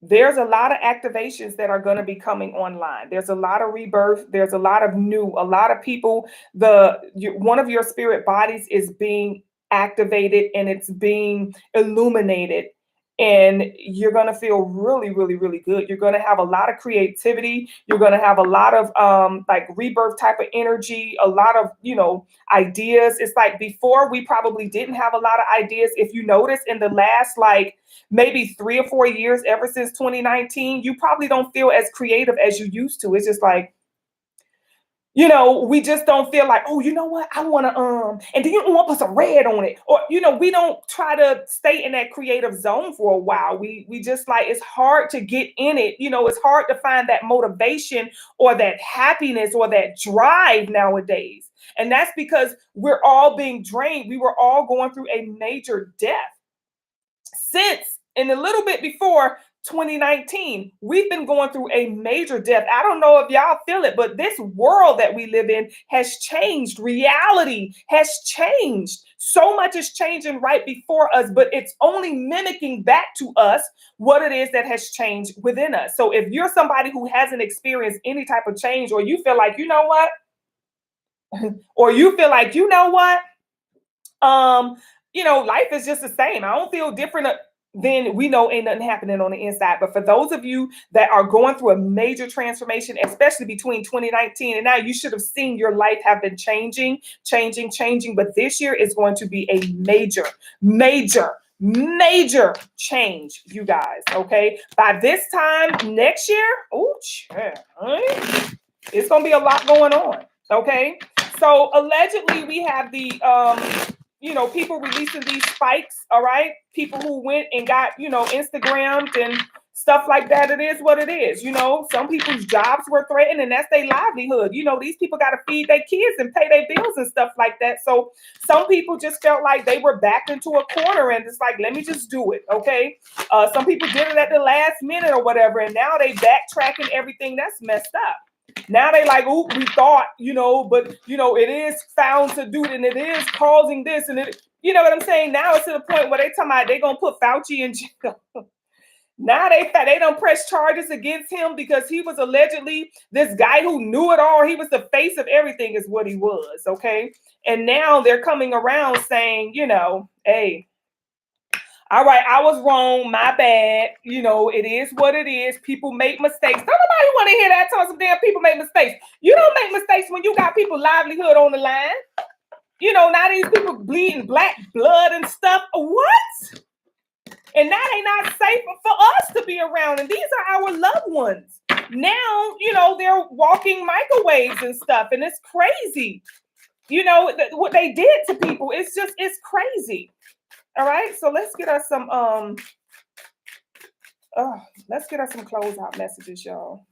There's a lot of activations that are going to be coming online. There's a lot of rebirth. There's a lot of new, a lot of people. One of your spirit bodies is being activated and it's being illuminated. And you're going to feel really, really, really good. You're going to have a lot of creativity. You're going to have a lot of like rebirth type of energy, a lot of, ideas. It's like before we probably didn't have a lot of ideas. If you notice in the last like maybe 3 or 4 years, ever since 2019, you probably don't feel as creative as you used to. It's just like, we just don't feel like, oh, you know what? I want to, and then you want to put some red on it. Or, we don't try to stay in that creative zone for a while. We just like, it's hard to get in it. It's hard to find that motivation or that happiness or that drive nowadays. And that's because we're all being drained. We were all going through a major death since, and a little bit before 2019, we've been going through a major death. I don't know if y'all feel it, but this world that we live in has changed. Reality has changed. So much is changing right before us, but it's only mimicking back to us what it is that has changed within us. So if you're somebody who hasn't experienced any type of change, or you feel like, or you feel like, life is just the same. I don't feel different. Then we know ain't nothing happening on the inside. But for those of you that are going through a major transformation, especially between 2019 and now, you should have seen your life have been changing. But this year is going to be a major change, you guys. Okay. By this time next year, it's going to be a lot going on. Okay. So allegedly we have the, people releasing these spikes, all right? People who went and got, Instagrammed and stuff like that. It is what it is. Some people's jobs were threatened and that's their livelihood. These people got to feed their kids and pay their bills and stuff like that. So some people just felt like they were backed into a corner and it's like, let me just do it, okay? Some people did it at the last minute or whatever, and now they backtracking everything. That's messed up. Now they like, oh, we thought, but it is found to do it and it is causing this and it, you know what I'm saying? Now it's to the point where they talking about they gonna put Fauci in jail. Now they don't press charges against him because he was allegedly this guy who knew it all. He was the face of everything is what he was, okay? And now they're coming around saying, hey, all right, I was wrong. My bad. It is what it is. People make mistakes. Don't nobody want to hear that. Tell some damn people make mistakes. You don't make mistakes when you got people's livelihood on the line. Now these people bleeding black blood and stuff. What? And that ain't not safe for us to be around. And these are our loved ones. Now, they're walking microwaves and stuff. And it's crazy. What they did to people. It's crazy. All right, so let's get us some closeout messages, y'all.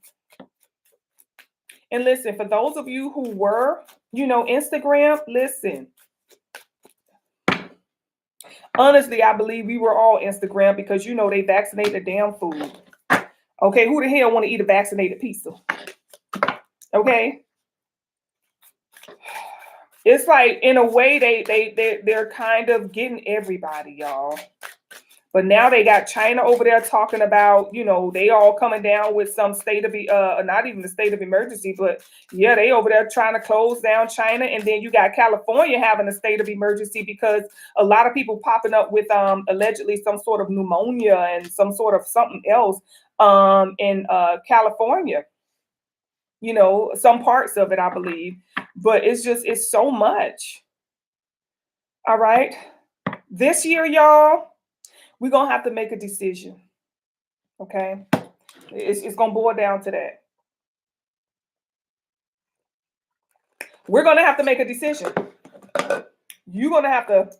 And listen, for those of you who were, Instagram, listen. Honestly, I believe we were all Instagram because they vaccinate the damn food. Okay, who the hell want to eat a vaccinated pizza? Okay. It's like, in a way, they're kind of getting everybody, y'all. But now they got China over there talking about, they all coming down with some state of, not even the state of emergency, but yeah, they over there trying to close down China. And then you got California having a state of emergency because a lot of people popping up with allegedly some sort of pneumonia and some sort of something else in California. Some parts of it, I believe. But it's so much. All right. This year, y'all, we're going to have to make a decision. Okay. It's going to boil down to that. We're going to have to make a decision. You're going to have to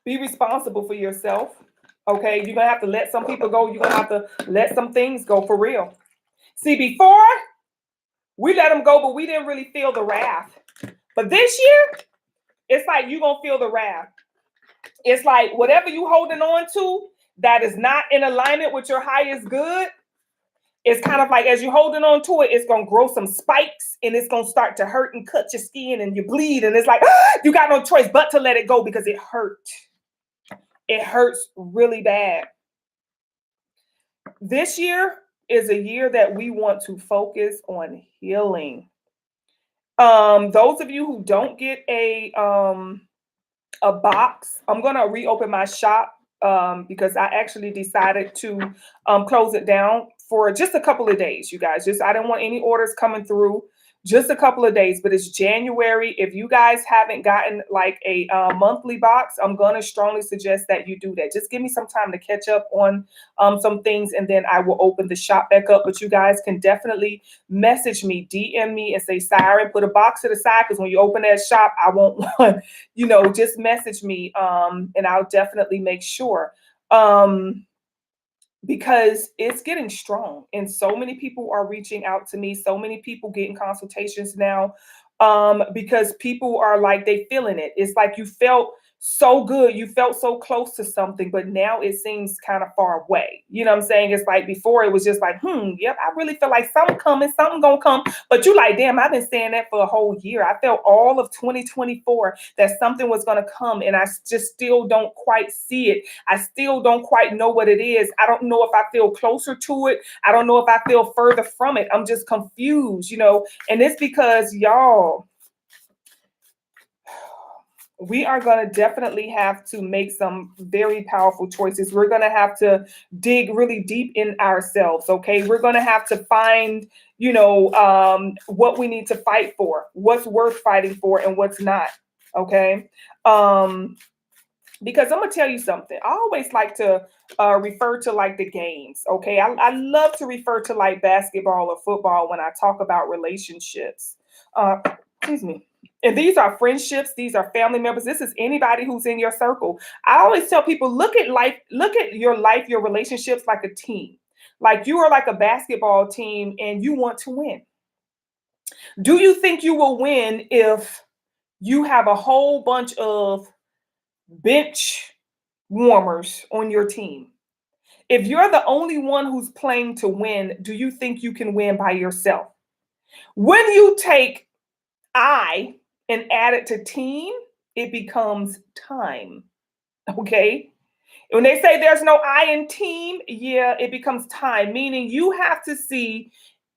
be responsible for yourself. Okay. You're going to have to let some people go. You're going to have to let some things go for real. See, before we let them go, but we didn't really feel the wrath. But this year, it's like you're going to feel the wrath. It's like whatever you holding on to that is not in alignment with your highest good, It's kind of like as you're holding on to it, it's gonna grow some spikes and it's gonna start to hurt and cut your skin and you bleed. And it's like you got no choice but to let it go because it hurt. It hurts really bad. This year is a year that we want to focus on healing. Those of you who don't get a box, I'm gonna reopen my shop because I actually decided to close it down for just a couple of days, you guys. Just I didn't want any orders coming through. Just a couple of days, but it's January. If you guys haven't gotten like a monthly box, I'm gonna strongly suggest that you do that. Just give me some time to catch up on some things, and then I will open the shop back up. But you guys can definitely message me, DM me, and say, Siren, put a box to the side because when you open that shop, I won't want, just message me, and I'll definitely make sure. Because it's getting strong and so many people are reaching out to me, so many people getting consultations now, because people are like, they feeling it. It's like you felt so good, you felt so close to something, but now it seems kind of far away. You know what I'm saying? It's like before it was just like, yep, I really feel like something coming, something gonna come. But you like, damn, I've been saying that for a whole year. I felt all of 2024 that something was gonna come, and I just still don't quite see it. I still don't quite know what it is. I don't know if I feel closer to it. I don't know if I feel further from it. I'm just confused, and it's because y'all, we are going to definitely have to make some very powerful choices. We're going to have to dig really deep in ourselves. Okay. We're going to have to find, what we need to fight for, what's worth fighting for and what's not. Okay. Because I'm going to tell you something. I always like to refer to like the games. Okay. I love to refer to like basketball or football when I talk about relationships. Excuse me. And these are friendships. These are family members. This is anybody who's in your circle. I always tell people, look at your life, your relationships like a team. Like you are like a basketball team and you want to win. Do you think you will win if you have a whole bunch of bench warmers on your team? If you're the only one who's playing to win, do you think you can win by yourself? When you take I and add it to team, it becomes time. Okay. When they say there's no I in team, yeah, it becomes time, meaning you have to see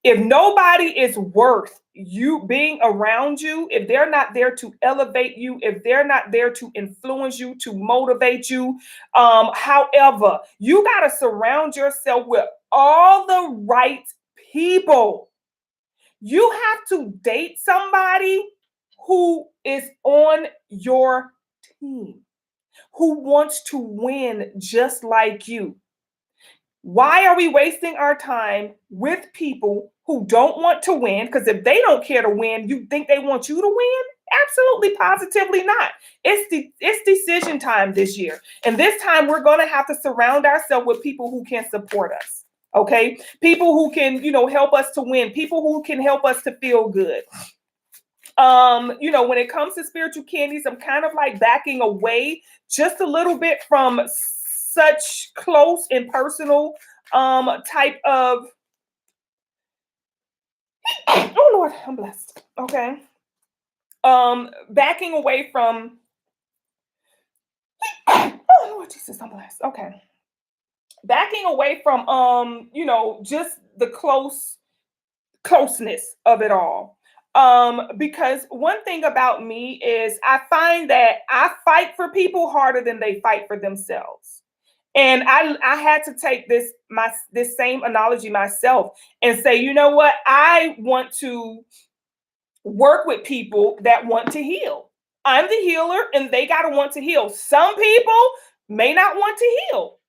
if nobody is worth you being around you, if they're not there to elevate you, if they're not there to influence you, to motivate you. However, you got to surround yourself with all the right people. You have to date somebody who is on your team, who wants to win just like you. Why are we wasting our time with people who don't want to win? Because if they don't care to win, you think they want you to win? Absolutely, positively not. It's decision time this year. And this time we're going to have to surround ourselves with people who can support us. Okay. People who can, help us to win, people who can help us to feel good. When it comes to spiritual candies, I'm kind of like backing away just a little bit from such close and personal type of oh Lord, I'm blessed. Okay. Backing away from oh Lord Jesus, I'm blessed. Okay. Backing away from just the closeness of it all. Because one thing about me is I find that I fight for people harder than they fight for themselves. And I had to take this same analogy myself and say, you know what? I want to work with people that want to heal. I'm the healer and they got to want to heal. Some people may not want to heal,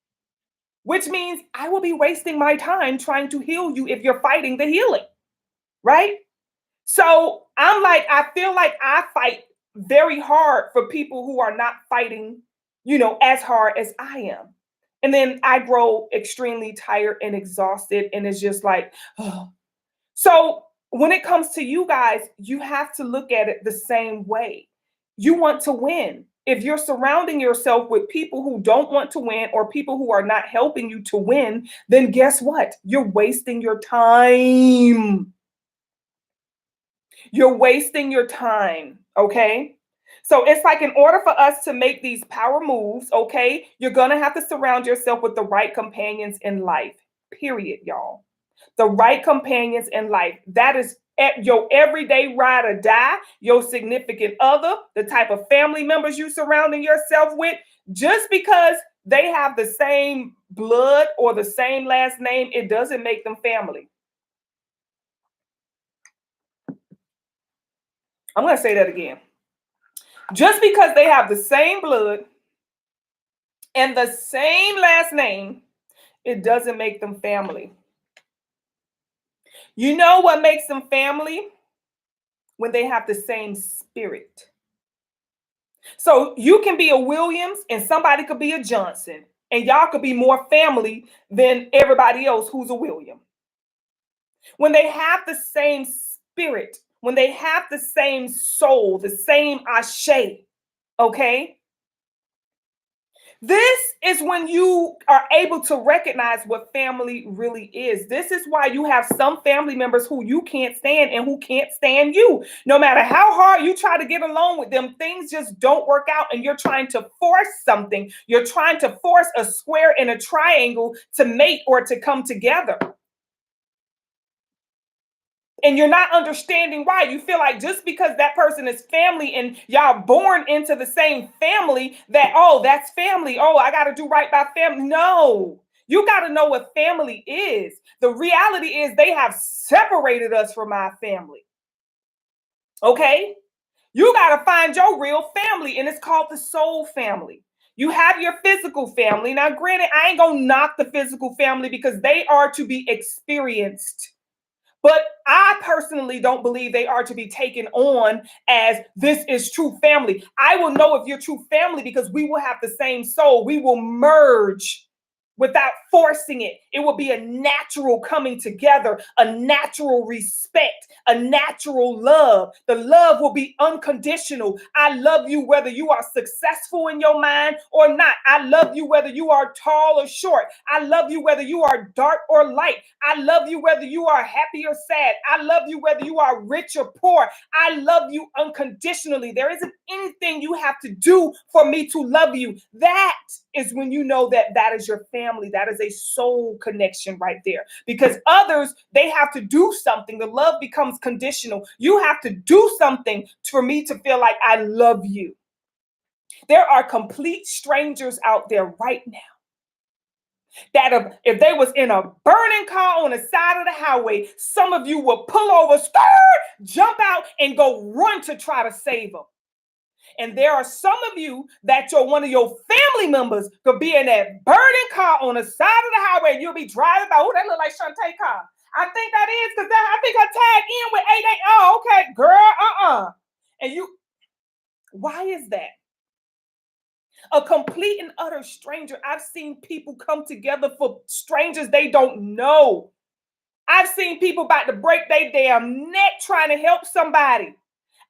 which means I will be wasting my time trying to heal you if you're fighting the healing, right? So I'm like, I feel like I fight very hard for people who are not fighting, as hard as I am. And then I grow extremely tired and exhausted. And it's just like, oh. So when it comes to you guys, you have to look at it the same way. You want to win. if you're surrounding yourself with people who don't want to win or people who are not helping you to win, then guess what? You're wasting your time. You're wasting your time, okay? So it's like in order for us to make these power moves, okay, you're going to have to surround yourself with the right companions in life. Period, y'all. The right companions in life. That is your everyday ride or die, your significant other, the type of family members you surrounding yourself with. Just because they have the same blood or the same last name, it doesn't make them family. I'm going to say that again. Just because they have the same blood and the same last name, it doesn't make them family. You know what makes them family? When they have the same spirit. So you can be a Williams and somebody could be a Johnson, and y'all could be more family than everybody else who's a William. When they have the same spirit, when they have the same soul, the same ashe, okay? This is when you are able to recognize what family really is. This is why you have some family members who you can't stand and who can't stand you. No matter how hard you try to get along with them, things just don't work out and you're trying to force something. You're trying to force a square and a triangle to mate or to come together. And you're not understanding why. You feel like just because that person is family and y'all born into the same family that, oh, that's family. Oh, I got to do right by family. No, you got to know what family is. The reality is they have separated us from our family. Okay? You got to find your real family, and it's called the soul family. You have your physical family. Now, granted, I ain't going to knock the physical family because they are to be experienced. But I personally don't believe they are to be taken on as this is true family. I will know if you're true family because we will have the same soul. We will merge without forcing it. It will be a natural coming together, a natural respect, a natural love. The love will be unconditional. I love you whether you are successful in your mind or not. I love you whether you are tall or short. I love you whether you are dark or light. I love you whether you are happy or sad. I love you whether you are rich or poor. I love you unconditionally. There isn't anything you have to do for me to love you. That is when you know that that is your family. That is a soul connection right there. Because others, they have to do something. The love becomes conditional. You have to do something for me to feel like I love you. There are complete strangers out there right now that if they was in a burning car on the side of the highway, some of you will pull over, jump out, and go run to try to save them. And there are some of you that one of your family members could be in that burning car on the side of the highway, and you'll be driving by. Oh, that look like Shantae car. I think that is because I think I tagged in with 88. Oh, okay, girl, And you, why is that? A complete and utter stranger. I've seen people come together for strangers they don't know. I've seen people about to break their damn neck trying to help somebody.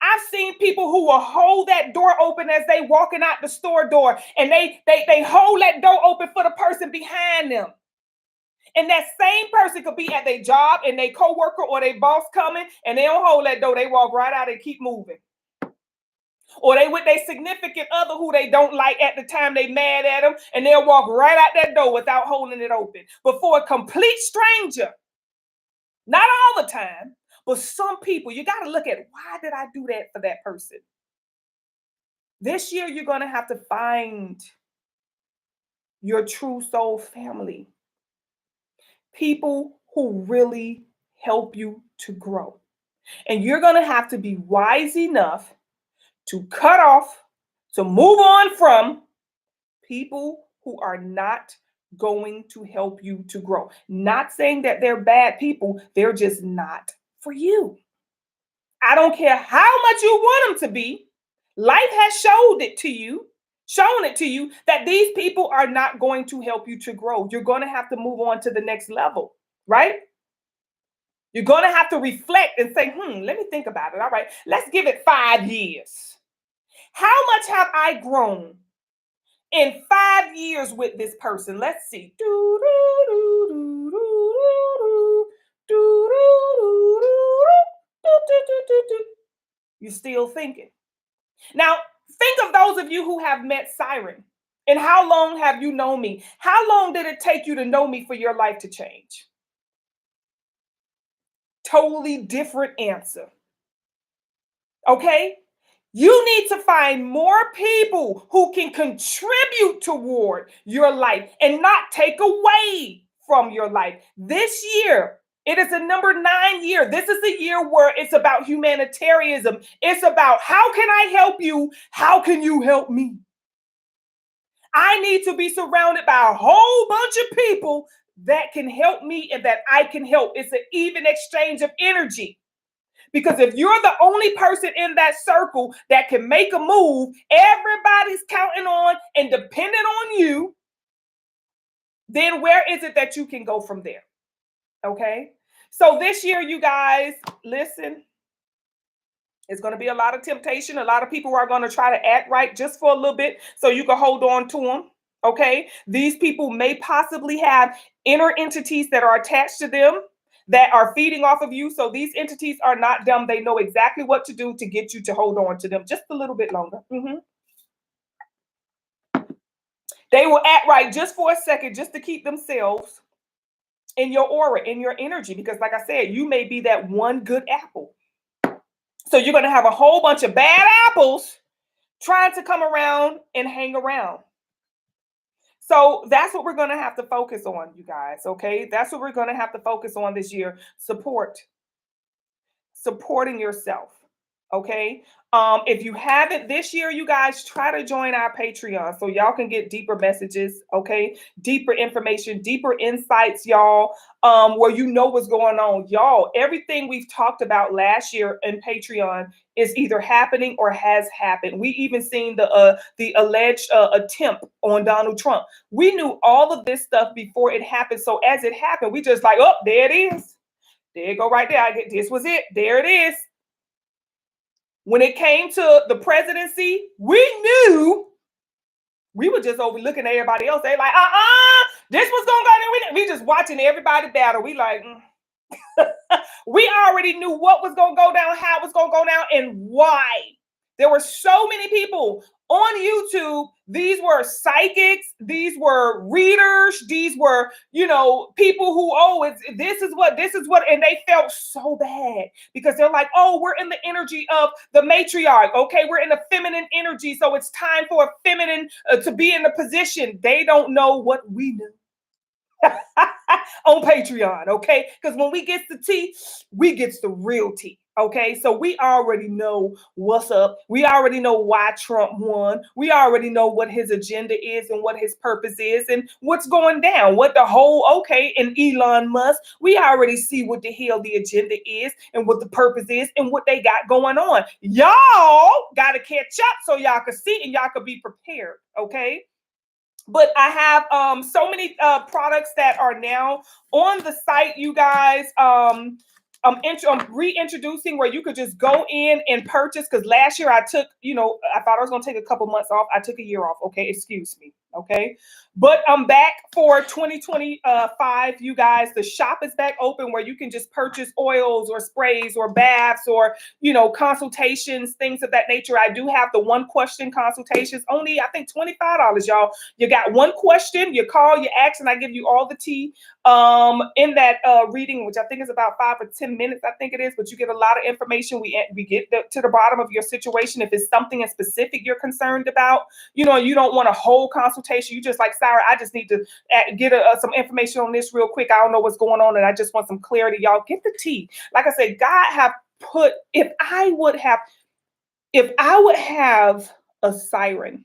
I've seen people who will hold that door open as they walking out the store door, and they hold that door open for the person behind them. And that same person could be at their job and their coworker or their boss coming, and they don't hold that door. They walk right out and keep moving. Or they with their significant other who they don't like at the time they mad at them, and they'll walk right out that door without holding it open. But for a complete stranger, not all the time, but some people, you got to look at, why did I do that for that person? This year, you're going to have to find your true soul family. People who really help you to grow. And you're going to have to be wise enough to cut off, to move on from people who are not going to help you to grow. Not saying that they're bad people, they're just not for you. I don't care how much you want them to be. Life has shown it to you that these people are not going to help you to grow. You're going to have to move on to the next level, right? You're going to have to reflect and say, let me think about it. All right, let's give it 5 years. How much have I grown in 5 years with this person? Let's see. You still thinking? Now, think of those of you who have met Siren. And how long have you known me? How long did it take you to know me for your life to change? Totally different answer. Okay? You need to find more people who can contribute toward your life and not take away from your life. This year, it is a number 9 year. This is a year where it's about humanitarianism. It's about how can I help you? How can you help me? I need to be surrounded by a whole bunch of people that can help me and that I can help. It's an even exchange of energy. Because if you're the only person in that circle that can make a move, everybody's counting on and dependent on you, then where is it that you can go from there? Okay. So this year, you guys, listen, it's going to be a lot of temptation. A lot of people are going to try to act right just for a little bit so you can hold on to them. Okay. These people may possibly have inner entities that are attached to them that are feeding off of you. So these entities are not dumb. They know exactly what to do to get you to hold on to them just a little bit longer. They will act right just for a second, just to keep themselves in your aura, in your energy. Because like I said, you may be that one good apple. So you're going to have a whole bunch of bad apples trying to come around and hang around. So that's what we're going to have to focus on, you guys. Okay. That's what we're going to have to focus on this year. Supporting yourself. Okay. If you haven't this year, you guys try to join our Patreon so y'all can get deeper messages, okay, deeper information, deeper insights, y'all, where you know what's going on. Y'all, everything we've talked about last year in Patreon is either happening or has happened. We even seen the alleged attempt on Donald Trump. We knew all of this stuff before it happened. So as it happened, we just like, oh, there it is. There you go right there. This was it. There it is. When it came to the presidency, we knew we were just overlooking everybody else. They like, this was gonna go. We just watching everybody battle. We like, we already knew what was gonna go down, how it was gonna go down, and why. There were so many people on YouTube. These were psychics. These were readers. These were, people who, this is what, and they felt so bad because they're like, oh, we're in the energy of the matriarch. Okay, we're in the feminine energy. So it's time for a feminine to be in the position. They don't know what we knew. On Patreon, okay? Because when we get the tea, we get the real tea, okay? So we already know what's up. We already know why Trump won. We already know what his agenda is and what his purpose is and what's going down, what the whole, and Elon Musk, we already see what the hell the agenda is and what the purpose is and what they got going on. Y'all got to catch up so y'all can see and y'all can be prepared, okay? But I have so many products that are now on the site, you guys. I'm reintroducing where you could just go in and purchase, because last year I took, I thought I was going to take a couple months off. I took a year off. Okay, excuse me. Okay, but I'm back for 2025, you guys. The shop is back open where you can just purchase oils or sprays or baths or, consultations, things of that nature. I do have the 1 question consultations, only I think $25, y'all. You got 1 question, you call, you ask, and I give you all the tea in that reading, which I think is about 5 or 10 minutes, I think it is, but you get a lot of information. We get to the bottom of your situation. If it's something in specific you're concerned about, you don't want a whole consultation. You just like, Sarah, I just need to get some information on this real quick. I don't know what's going on and I just want some clarity. Y'all get the tea. Like I said, God have put, if I would have a siren,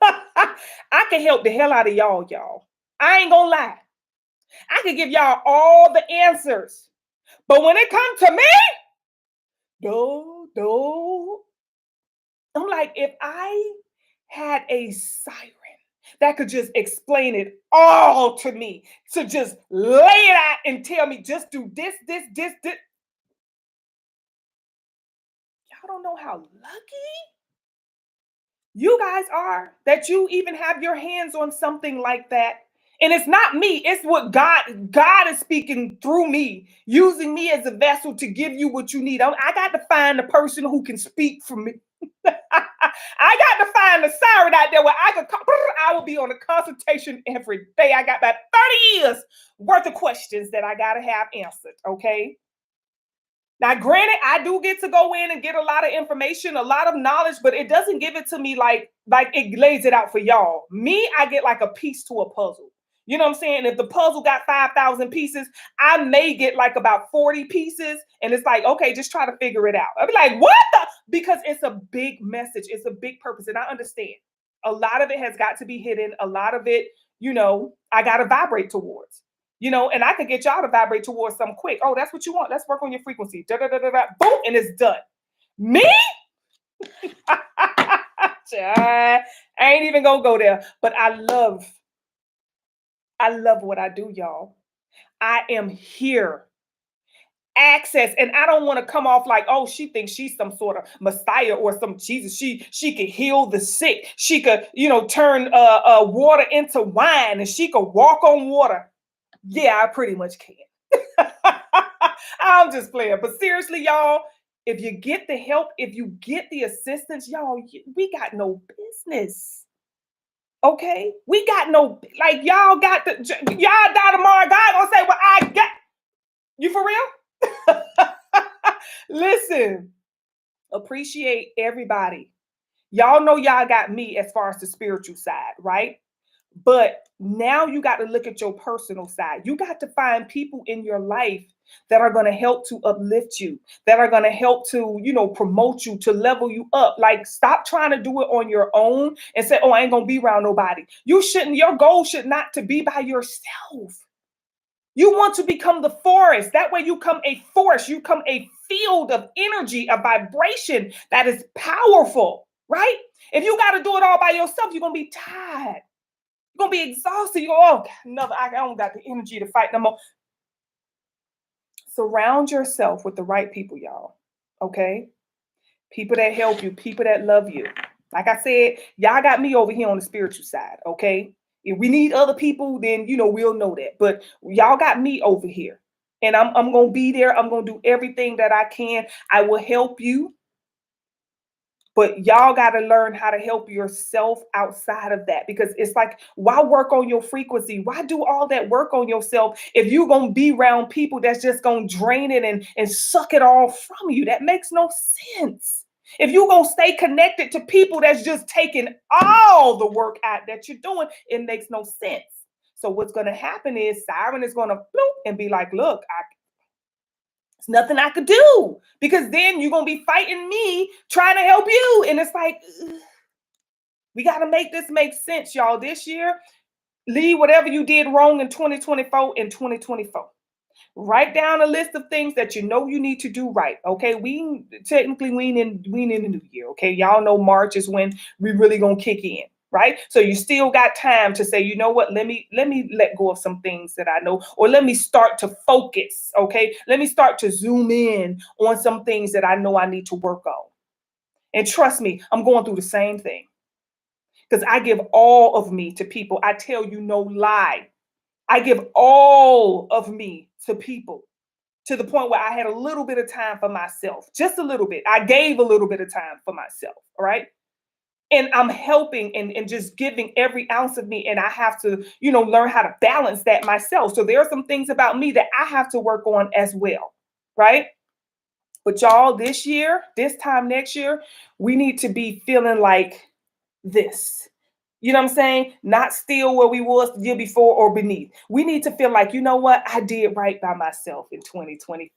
I can help the hell out of y'all. I ain't gonna lie. I could give y'all all the answers. But when it comes to me, no. I'm like, if I had a siren that could just explain it all to me, to just lay it out and tell me, just do this. Y'all don't know how lucky You guys are, that you even have your hands on something like that. And it's not me, it's what God is speaking through me, using me as a vessel to give you what you need. I got to find the person who can speak for me. I got to find the siren out there where I will be on a consultation every day. I got about 30 years worth of questions that I got to have answered. Okay. Now, granted, I do get to go in and get a lot of information, a lot of knowledge, but it doesn't give it to me like it lays it out for y'all. Me, I get like a piece to a puzzle. You know what I'm saying? If the puzzle got 5,000 pieces, I may get like about 40 pieces. And it's like, okay, just try to figure it out. I'll be like, what the? Because it's a big message. It's a big purpose. And I understand a lot of it has got to be hidden. A lot of it, I got to vibrate towards. And I could get y'all to vibrate towards something quick. Oh, that's what you want. Let's work on your frequency. Da, da, da, da, da, boom, and it's done. Me? I ain't even gonna go there. But I love what I do, y'all. I am here. Access, and I don't want to come off like, oh, she thinks she's some sort of Messiah or some Jesus. She could heal the sick. She could, turn water into wine, and she could walk on water. Yeah, I pretty much can. I'm just playing. But seriously, y'all, if you get the help, if you get the assistance, y'all, we got no business. Okay? We got no, like, y'all got y'all die tomorrow. God gonna say, well, I got you for real? Listen, appreciate everybody. Y'all know y'all got me as far as the spiritual side, right? But now you got to look at your personal side. You got to find people in your life that are going to help to uplift you, that are going to help to, promote you, to level you up. Like, stop trying to do it on your own and say, oh, I ain't going to be around nobody. You shouldn't, your goal should not to be by yourself. You want to become the forest. That way you come a force, you come a field of energy, a vibration that is powerful, right? If you got to do it all by yourself, you're going to be tired. You're going to be exhausted. You go, oh, I don't got the energy to fight no more. Surround yourself with the right people, y'all. Okay? People that help you, people that love you. Like I said, y'all got me over here on the spiritual side. Okay? If we need other people, then, we'll know that. But y'all got me over here. And I'm going to be there. I'm going to do everything that I can. I will help you. But y'all got to learn how to help yourself outside of that, because it's like, why work on your frequency? Why do all that work on yourself if you're going to be around people that's just going to drain it and suck it all from you? That makes no sense. If you're going to stay connected to people that's just taking all the work out that you're doing, it makes no sense. So what's going to happen is Siren is going to bloop and be like, look, it's nothing I could do, because then you're going to be fighting me trying to help you. And it's like, we got to make this make sense, y'all. This year, leave whatever you did wrong in 2024 in 2024. Write down a list of things that you know you need to do right. Okay, we technically wean in the new year. Okay, y'all know March is when we really gonna kick in, right? So you still got time to say, you know what, let me let go of some things that I know, or let me start to focus. Okay, let me start to zoom in on some things that I know I need to work on. And trust me, I'm going through the same thing, because I give all of me to people. I tell you no lie. I give all of me to people, to the point where I had a little bit of time for myself, just a little bit. I gave a little bit of time for myself, all right? And I'm helping and just giving every ounce of me. And I have to, learn how to balance that myself. So there are some things about me that I have to work on as well, right? But y'all, this time next year, we need to be feeling like this. You know what I'm saying? Not still where we was the year before or beneath. We need to feel like, you know what? I did right by myself in 2025.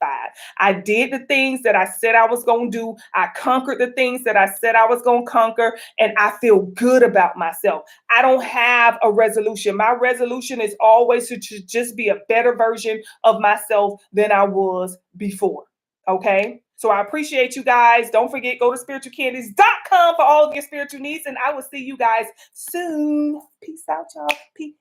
I did the things that I said I was going to do. I conquered the things that I said I was going to conquer. And I feel good about myself. I don't have a resolution. My resolution is always to just be a better version of myself than I was before. Okay? So I appreciate you guys. Don't forget, go to spiritualcandies.com for all of your spiritual needs. And I will see you guys soon. Peace out, y'all. Peace.